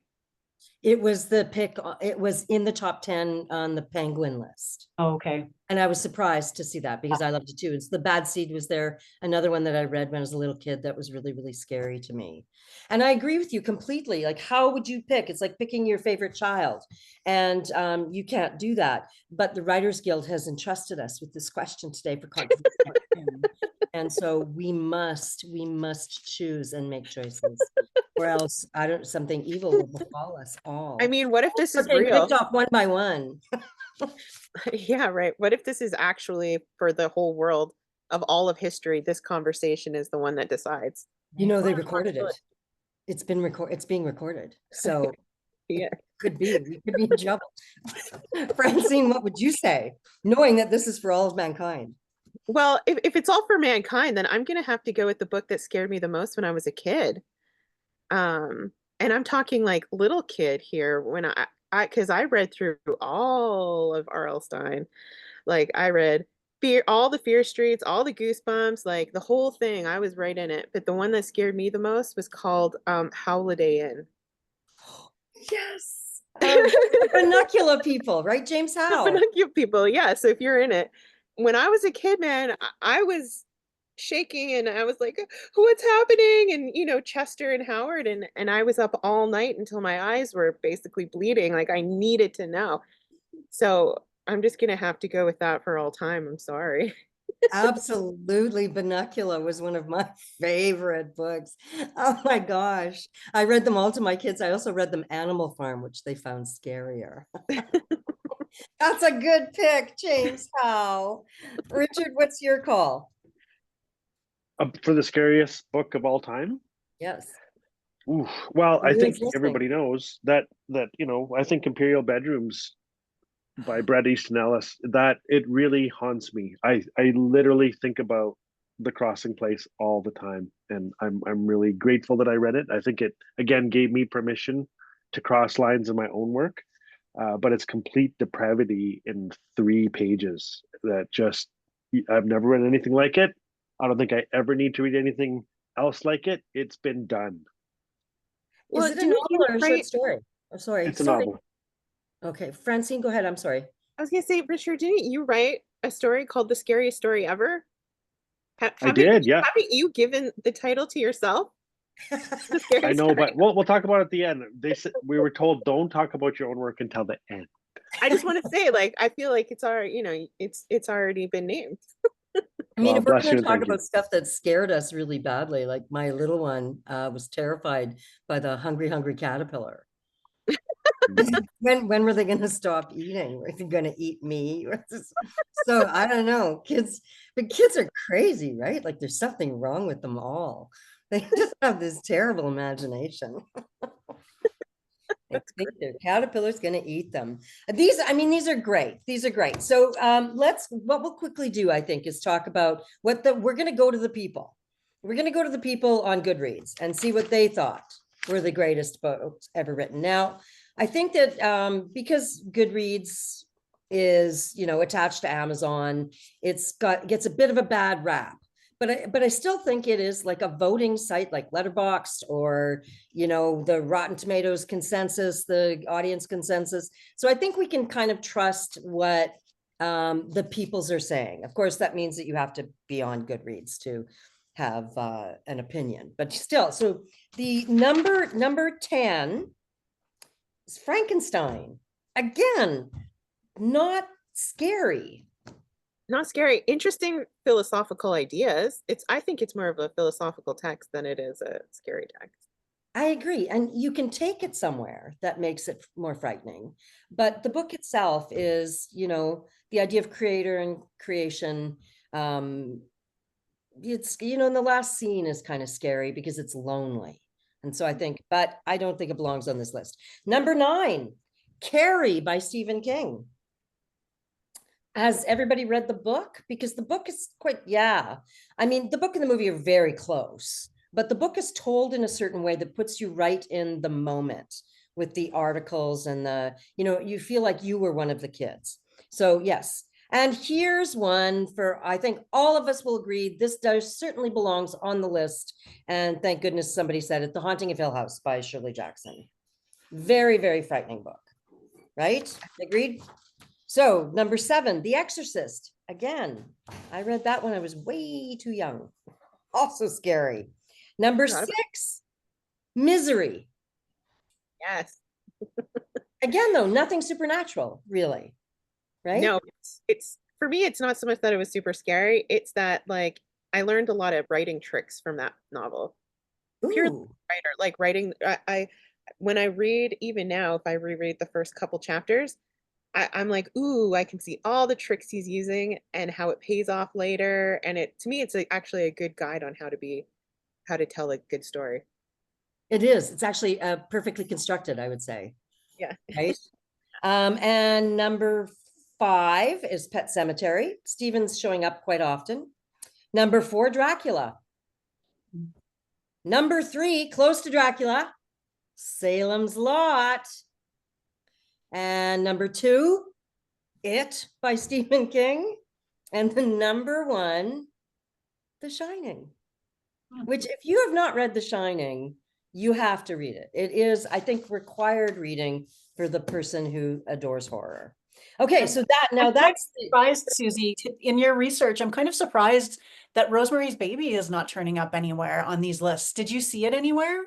A: It was the pick, it was in the top 10 on the Penguin list.
B: Oh, okay.
A: And I was surprised to see that because I loved it too. It's The Bad Seed was there. Another one that I read when I was a little kid that was really, really scary to me. And I agree with you completely. Like, how would you pick? It's like picking your favorite child. And you can't do that. But the Writers Guild has entrusted us with this question today for controversy. And so we must choose and make choices, or else something evil will befall us all.
C: I mean, what if this is
A: Okay,
C: real?
A: picked off one by one.
C: Yeah, right. What if this is actually for the whole world of all of history? This conversation is the one that decides.
A: They recorded it. It's being recorded. So
C: Yeah,
A: we could be in trouble. Francine, what would you say, knowing that this is for all of mankind?
C: well, if it's all for mankind, then I'm gonna have to go with the book that scared me the most when I was a kid. And I'm talking like little kid here when because I read through all of R.L. Stine. Like I read all the Fear Streets, all the Goosebumps, like the whole thing. I was right in it. But the one that scared me the most was called Holiday Inn.
A: Yes. Binocular people, right? James Howe.
C: Binocular people, yeah. So if you're in it, when I was a kid, man, I was shaking and I was like, what's happening? And Chester and Howard, and I was up all night until my eyes were basically bleeding. Like I needed to know. So I'm just gonna have to go with that for all time. I'm sorry.
A: Absolutely. Binocular was one of my favorite books. Oh my gosh. I read them all to my kids. I also read them Animal Farm, which they found scarier. That's a good pick, James Howe. Richard, what's your call?
D: For the scariest book of all time?
A: Yes.
D: Ooh, well, I think
A: Listening.
D: everybody knows that I think Imperial Bedrooms by Bret Easton Ellis, that it really haunts me. I literally think about The Crossing Place all the time, and I'm really grateful that I read it. I think it again gave me permission to cross lines in my own work, but it's complete depravity in 3 pages that just I've never read anything like it. I don't think I ever need to read anything else like it. It's been done.
A: Is it a novel or a short story? Oh, sorry.
D: It's a novel.
A: Okay, Francine, go ahead. I'm sorry.
C: I was gonna say, Richard, didn't you write a story called The Scariest Story Ever?
D: I did, yeah.
C: Haven't you given the title to yourself?
D: I know, but we'll talk about it at the end. They said we were told don't talk about your own work until the end.
C: I just want to say, like, I feel like it's already, it's already been named.
A: I mean,
D: Well,
A: if we're
D: bless
A: going
D: you
A: to
D: and
A: talk
D: thank you.
A: about stuff that scared us really badly, like my little one was terrified by the hungry caterpillar. When were they going to stop eating? Were they going to eat me? So I don't know. But kids are crazy, right? Like there's something wrong with them all. They just have this terrible imagination. I think their caterpillar's going to eat them. These are great. These are great. So what we'll quickly do, I think, is talk about we're going to go to the people. We're going to go to the people on Goodreads and see what they thought were the greatest books ever written. Now, I think that because Goodreads is, attached to Amazon, gets a bit of a bad rap. But I still think it is like a voting site like Letterboxd or, the Rotten Tomatoes consensus, the audience consensus. So I think we can kind of trust what the peoples are saying. Of course, that means that you have to be on Goodreads to have an opinion, but still. So the number 10 is Frankenstein. Again, not scary.
C: Not scary. Interesting philosophical ideas. I think it's more of a philosophical text than it is a scary text.
A: I agree. And you can take it somewhere that makes it more frightening. But the book itself is, the idea of creator and creation. It's, and the last scene is kind of scary because it's lonely. And so but I don't think it belongs on this list. Number 9, Carrie by Stephen King. Has everybody read the book? Because the book is the book and the movie are very close, but the book is told in a certain way that puts you right in the moment with the articles and you feel like you were one of the kids. So yes. And here's one for, I think all of us will agree, this certainly belongs on the list. And thank goodness somebody said it, The Haunting of Hill House by Shirley Jackson. Very, very frightening book, right? Agreed? So number 7, The Exorcist. Again, I read that when I was way too young. Also scary. Number 6, Misery.
C: Yes.
A: Again, though, nothing supernatural, really. Right?
C: No, it's for me, it's not so much that it was super scary. It's that like I learned a lot of writing tricks from that novel. Pure writer, like writing. When I read, even now, if I reread the first couple chapters, I'm like, ooh, I can see all the tricks he's using and how it pays off later. And to me, it's actually a good guide on how to tell a good story.
A: It is. It's actually perfectly constructed, I would say.
C: Yeah.
A: Right. And number 5 is Pet Sematary. Stephen's showing up quite often. Number 4, Dracula. Number 3, close to Dracula, Salem's Lot. And number 2, It by Stephen King. And the number 1, The Shining, which if you have not read The Shining, you have to read it. It is, I think, required reading for the person who adores horror. Okay, so that's
B: surprised, Susie, in your research. I'm kind of surprised that Rosemary's Baby is not turning up anywhere on these lists. Did you see it anywhere?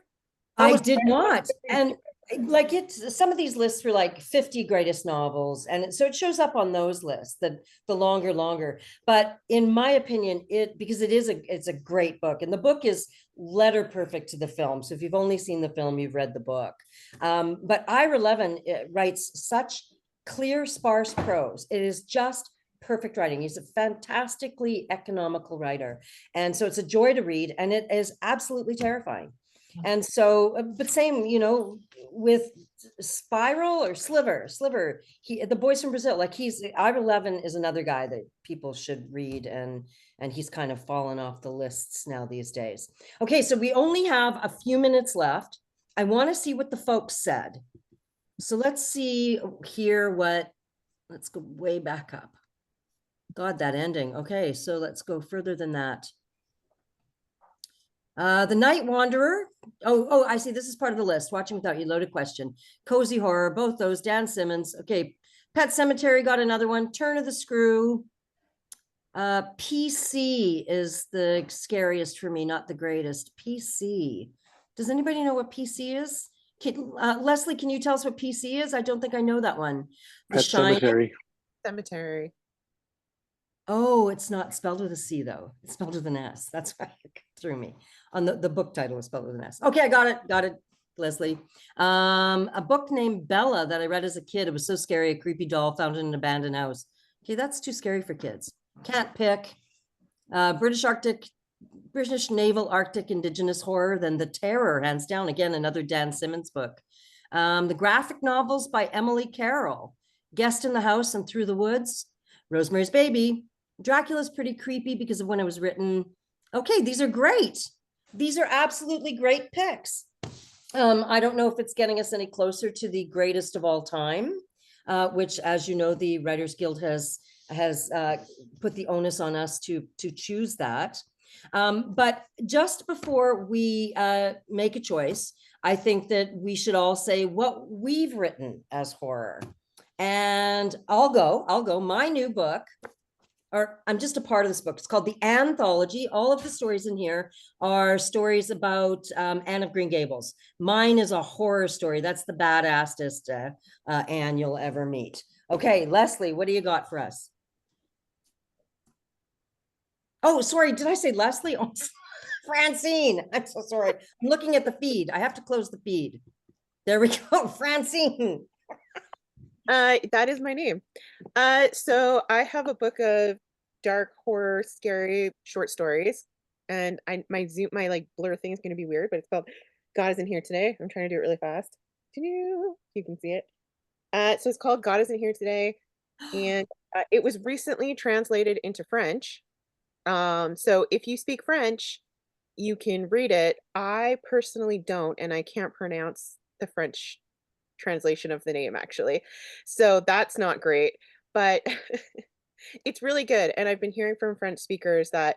A: I did not. And like some of these lists were like 50 greatest novels. And so it shows up on those lists, the longer. But in my opinion, because it's a great book. And the book is letter perfect to the film. So if you've only seen the film, you've read the book. But Ira Levin writes such clear, sparse prose. It is just perfect writing. He's a fantastically economical writer. And so it's a joy to read, and it is absolutely terrifying. And so, but same, with Spiral or Sliver, the Boys from Brazil, like Ira Levin is another guy that people should read, and he's kind of fallen off the lists now these days. Okay, so we only have a few minutes left. I want to see what the folks said. So let's see here let's go way back up. God, that ending. Okay, so let's go further than that. The Night Wanderer. Oh, I see. This is part of the list. Watching Without You, loaded question. Cozy Horror, both those. Dan Simmons. Okay, Pet Sematary got another one. Turn of the Screw. PC is the scariest for me, not the greatest. PC. Does anybody know what PC is? Leslie, can you tell us what PC is? I don't think I know that one.
D: Pet Sematary.
C: Cemetery.
A: Oh, it's not spelled with a C though. It's spelled with an S. That's why it threw me. On the book title was spelled with an S. Okay, I got it. Leslie. A book named Bella that I read as a kid. It was so scary. A creepy doll found in an abandoned house. Okay, that's too scary for kids. Can't pick. British naval Arctic indigenous horror, then The Terror, hands down. Again, another Dan Simmons book. The graphic novels by Emily Carroll, Guest in the House and Through the Woods, Rosemary's Baby. Dracula's pretty creepy because of when it was written. Okay, these are great. These are absolutely great picks. I don't know if it's getting us any closer to the greatest of all time, which, as you know, the Writers Guild has put the onus on us to choose that. But just before we make a choice, I think that we should all say what we've written as horror. And I'll go. My new book, or I'm just a part of this book. It's called The Anthology. All of the stories in here are stories about Anne of Green Gables. Mine is a horror story. That's the badassest Anne you'll ever meet. Okay, Leslie, what do you got for us? Oh, sorry, did I say Leslie? Oh, Francine, I'm so sorry. I'm looking at the feed. I have to close the feed. There we go, Francine.
C: That is my name. So I have a book of dark horror, scary short stories, and my like blur thing is going to be weird, but it's called God Isn't Here Today. I'm trying to do it really fast. You can see it. So it's called God Isn't Here Today, and it was recently translated into French. So if you speak French, you can read it. I personally don't, and I can't pronounce the French translation of the name actually. So that's not great, but it's really good. And I've been hearing from French speakers that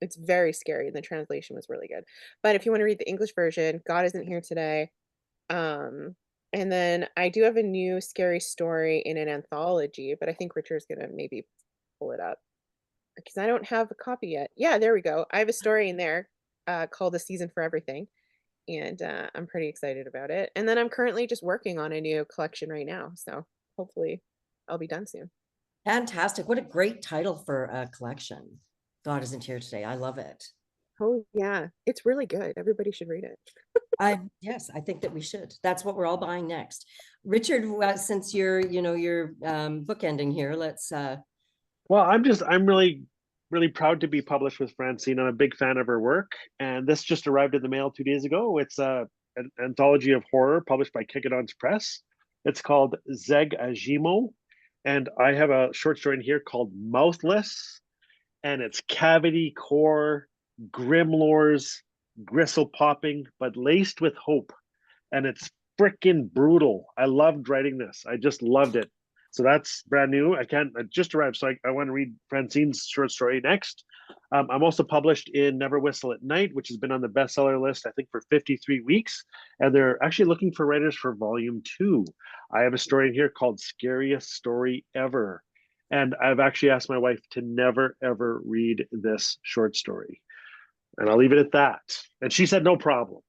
C: it's very scary and the translation was really good. But if you want to read the English version, God Isn't Here Today. And then I do have a new scary story in an anthology, but I think Richard's gonna maybe pull it up because I don't have a copy yet. Yeah, there we go. I have a story in there called A Season for Everything, and I'm pretty excited about it. And then I'm currently just working on a new collection right now, so hopefully I'll be done soon.
A: Fantastic. What a great title for a collection. God Isn't Here Today. I love it.
C: Oh yeah, it's really good. Everybody should read it.
A: Yes, I think that we should. That's what we're all buying next. Richard, since you're bookending here, let's
D: Well, I'm really proud to be published with Francine. I'm a big fan of her work, and this just arrived in the mail 2 days ago. It's an anthology of horror published by Kikadons Press. It's called Zeg Ajimo, and I have a short story in here called Mouthless, and it's cavity core, grim lores, gristle popping, but laced with hope, and it's freaking brutal. I loved writing this. I just loved it. So that's brand new. I just arrived, so I want to read Francine's short story next. I'm also published in Never Whistle at Night, which has been on the bestseller list, I think, for 53 weeks. And they're actually looking for writers for volume 2. I have a story in here called Scariest Story Ever. And I've actually asked my wife to never, ever read this short story. And I'll leave it at that. And she said, no problem.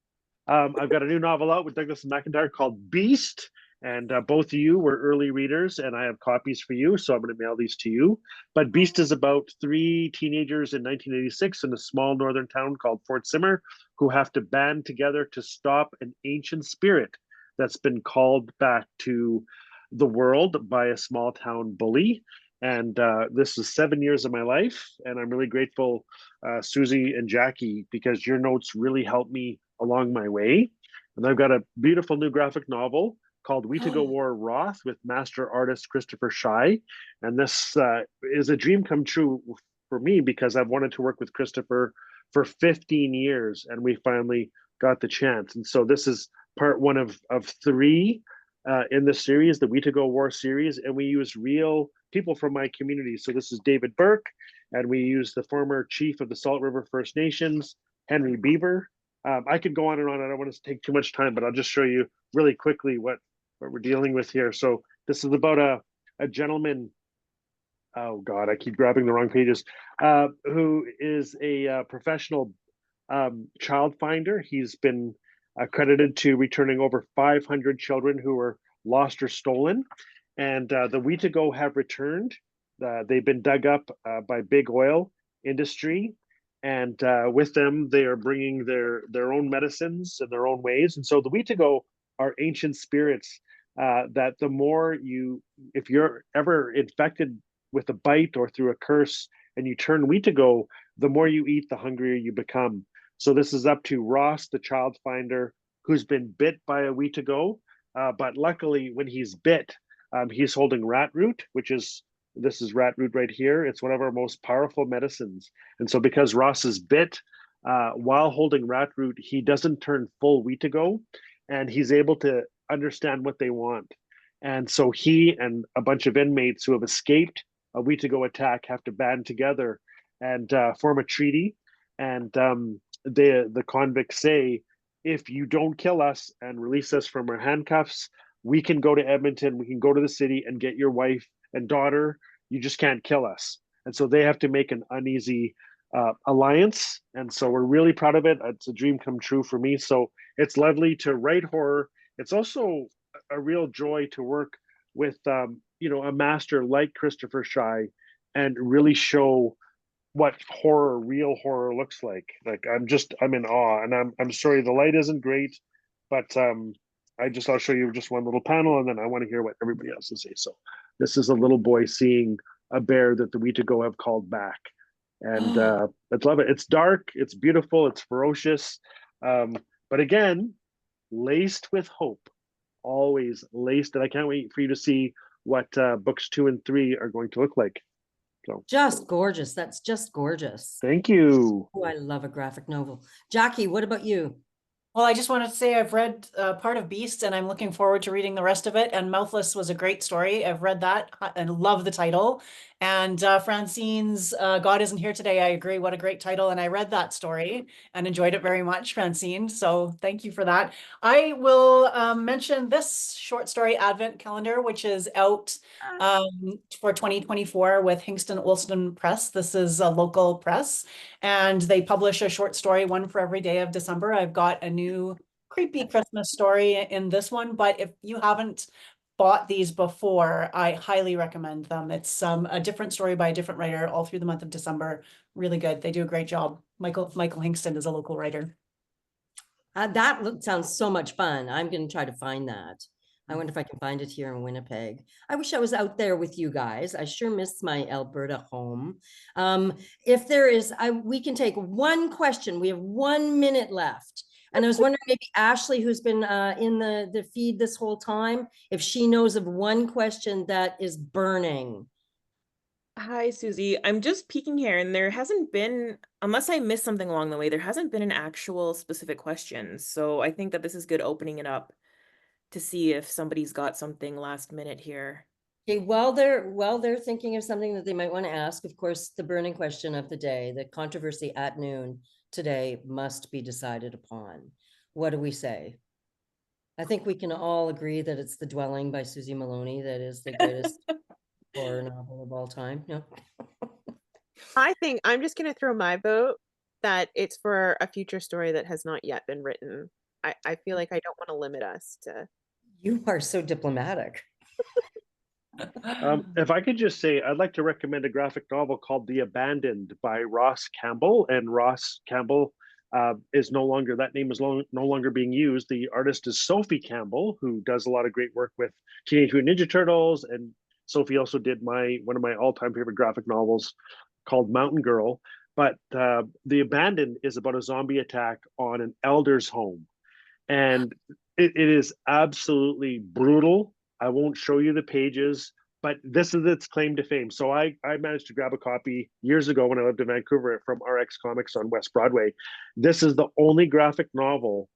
D: I've got a new novel out with Douglas McIntyre called Beast. And both of you were early readers, and I have copies for you, so I'm going to mail these to you. But Beast is about 3 teenagers in 1986 in a small northern town called Fort Simmer who have to band together to stop an ancient spirit that's been called back to the world by a small town bully. And this is 7 years of my life, and I'm really grateful, Susie and Jackie, because your notes really helped me along my way. And I've got a beautiful new graphic novel called We To Go War Roth with master artist Christopher Shy. And this is a dream come true for me because I've wanted to work with Christopher for 15 years, and we finally got the chance. And so this is part 1 of 3 in the series, the We To Go War series, and we use real people from my community. So this is David Burke, and we use the former chief of the Salt River First Nations, Henry Beaver. I could go on and on. I don't want to take too much time, but I'll just show you really quickly what we're dealing with here. So this is about a gentleman, oh God, I keep grabbing the wrong pages, who is a professional child finder. He's been accredited to returning over 500 children who were lost or stolen. And the We To Go have returned. They've been dug up by big oil industry. and with them they are bringing their own medicines and their own ways. And so the Wetago are ancient spirits that the more you, if you're ever infected with a bite or through a curse and you turn Wetago, the more you eat, the hungrier you become. So this is up to Ross, the child finder, who's been bit by a Wetago. But luckily, when he's bit, he's holding rat root, which is, this is rat root right here. It's one of our most powerful medicines. And so because Ross is bit while holding rat root, he doesn't turn full Wetago, and he's able to understand what they want. And so he and a bunch of inmates who have escaped a Wetago attack have to band together and form a treaty. And the convicts say, if you don't kill us and release us from our handcuffs, we can go to Edmonton, we can go to the city and get your wife and daughter. You just can't kill us. And so they have to make an uneasy alliance. And so we're really proud of it. It's a dream come true for me. So it's lovely to write horror. It's also a real joy to work with you know, a master like Christopher Shy and really show what horror, real horror looks like. Like I'm in awe, and I'm sorry the light isn't great, but I'll show you just one little panel, and then I want to hear what everybody else has to say. So this is a little boy seeing a bear that the Wetago have called back, and I love it. It's dark, it's beautiful, it's ferocious, but again, laced with hope, always laced. And I can't wait for you to see what books 2 and 3 are going to look like. So
A: Just gorgeous. That's just gorgeous.
D: thank you.
A: Oh, I love a graphic novel. Jackie, what about you?
B: Well, I just wanted to say I've read part of Beast and I'm looking forward to reading the rest of it. And Mouthless was a great story. I've read that and love the title. And Francine's God Isn't Here Today. I agree. What a great title. And I read that story and enjoyed it very much, Francine. So thank you for that. I will mention this short story advent calendar, which is out for 2024 with Hingston Olsen Press. This is a local press, and they publish a short story, one for every day of December. I've got a new creepy Christmas story in this one, but if you haven't bought these before, I highly recommend them. It's a different story by a different writer all through the month of December. Really good. They do a great job. Michael Hingston is a local writer.
A: Sounds so much fun. I'm going to try to find that. I wonder if I can find it here in Winnipeg. I wish I was out there with you guys. I sure miss my Alberta home. If there is, we can take one question. We have 1 minute left. And I was wondering, maybe Ashley, who's been in the feed this whole time, if she knows of one question that is burning.
E: Hi, Susie. I'm just peeking here, and there hasn't been, unless I missed something along the way, there hasn't been an actual specific question. So I think that this is good opening it up to see if somebody's got something last minute here.
A: Okay, while they're thinking of something that they might want to ask, of course, the burning question of the day, the controversy at noon today must be decided upon. What do we say? I think we can all agree that it's The Dwelling by Susie Maloney that is the greatest horror novel of all time. No?
C: I think I'm just going to throw my vote that it's for a future story that has not yet been written. I feel like I don't want to limit us to.
A: You are so diplomatic.
D: If I could just say, I'd like to recommend a graphic novel called The Abandoned by Ross Campbell. And Ross Campbell is no longer, that name is no longer being used. The artist is Sophie Campbell, who does a lot of great work with Teenage Mutant Ninja Turtles. And Sophie also did one of my all-time favorite graphic novels called Mountain Girl. But The Abandoned is about a zombie attack on an elder's home. And it is absolutely brutal. I won't show you the pages, but this is its claim to fame. So I managed to grab a copy years ago when I lived in Vancouver from RX Comics on West Broadway. This is the only graphic novel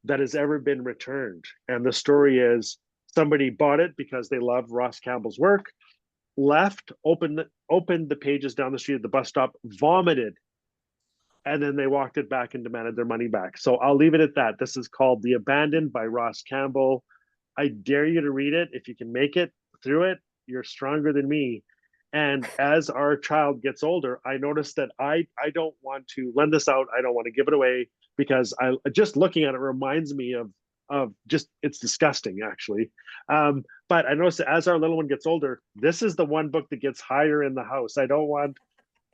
D: that has ever been returned. And the story is somebody bought it because they loved Ross Campbell's work, left, opened the pages down the street at the bus stop, vomited, and then they walked it back and demanded their money back. So I'll leave it at that. This is called The Abandoned by Ross Campbell. I dare you to read it. If you can make it through it, you're stronger than me. And as our child gets older, I noticed that I don't want to lend this out. I don't want to give it away because just looking at it reminds me of just, it's disgusting actually. But I noticed that as our little one gets older, this is the one book that gets higher in the house. I don't want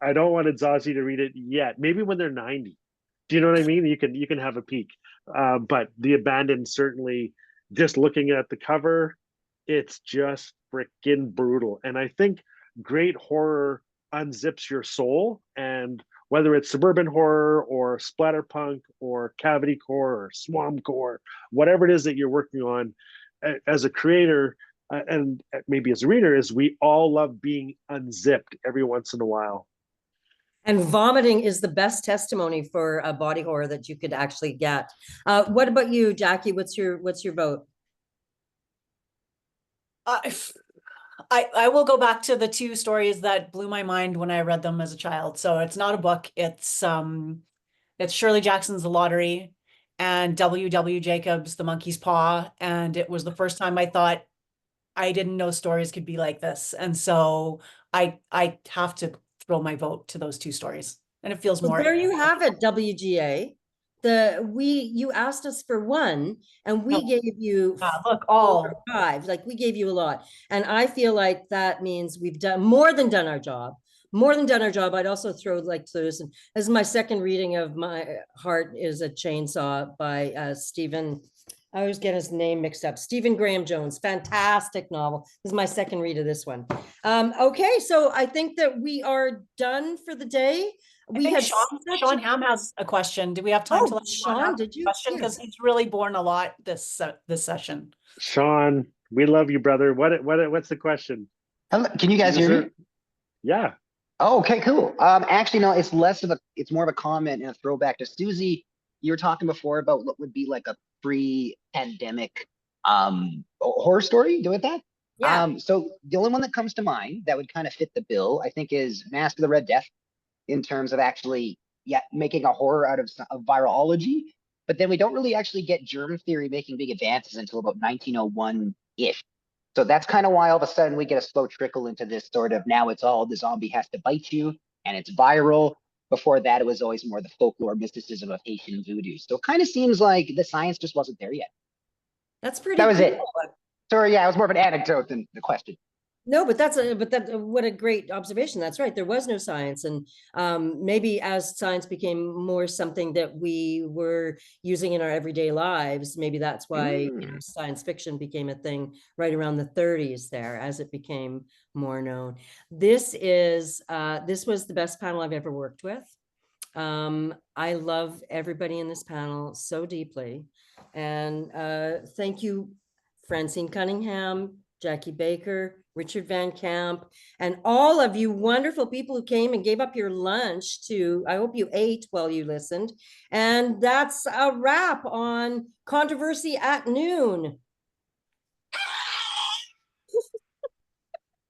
D: I don't want Zazie to read it yet. Maybe when they're 90. Do you know what I mean? You can have a peek. But The Abandoned, certainly, just looking at the cover, it's just freaking brutal. And I think great horror unzips your soul. And whether it's suburban horror or splatterpunk or cavity core or swamp core, whatever it is that you're working on, as a creator and maybe as a reader, is we all love being unzipped every once in a while.
A: And vomiting is the best testimony for a body horror that you could actually get. What about you, Jackie? What's your vote?
B: I will go back to the two stories that blew my mind when I read them as a child. So it's not a book. It's Shirley Jackson's The Lottery and W.W. Jacobs' The Monkey's Paw. And it was the first time I thought I didn't know stories could be like this. And so I have to throw my vote to those two stories. And it feels
A: Well,
B: more.
A: there you have it, WGA. You asked us for one, and we
B: No.
A: gave you
B: Look,
A: 4 or 5. Like, we gave you a lot, and I feel like that means we've done more than done our job. More than done our job. I'd also throw like this. This is my second reading of My Heart is a Chainsaw by Stephen. I always get his name mixed up. Stephen Graham Jones, fantastic novel. This is my second read of this one. Okay, so I think that we are done for the day. We had
B: Sean Ham has a question. Do we have time to let
A: Sean, did you?
B: question? Because he's really borne a lot this session.
D: Sean, we love you, brother. What's the question?
F: Hello, can you guys hear me?
D: Yeah.
F: Oh, okay, cool. Actually, no, it's more of a comment and a throwback to Susie. You were talking before about what would be like a pre-pandemic horror story. Do with that?
A: Yeah.
F: So the only one that comes to mind that would kind of fit the bill, I think, is Mask of the Red Death, in terms of actually, making a horror out of virology. But then we don't really actually get germ theory making big advances until about 1901-ish. So that's kind of why all of a sudden we get a slow trickle into this sort of, now it's all the zombie has to bite you and it's viral. Before that, it was always more the folklore mysticism of Haitian voodoo. So it kind of seems like the science just wasn't there yet.
A: That's pretty
F: That was
A: cool.
F: it. Sorry, it was more of an anecdote than the question.
A: No, but what a great observation. That's right. There was no science. And maybe as science became more something that we were using in our everyday lives, maybe that's why science fiction became a thing right around the 30s there, as it became more known. This was the best panel I've ever worked with. I love everybody in this panel so deeply. And thank you, Francine Cunningham, Jackie Baker, Richard Van Camp, and all of you wonderful people who came and gave up your lunch I hope you ate while you listened. And that's a wrap on Controversy at Noon.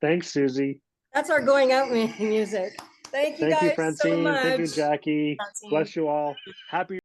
D: Thanks, Susie.
A: That's our going out music. Thank you guys
D: Francine.
A: so much.
D: Thank you, Jackie.
B: Francine.
D: Bless you all. Happy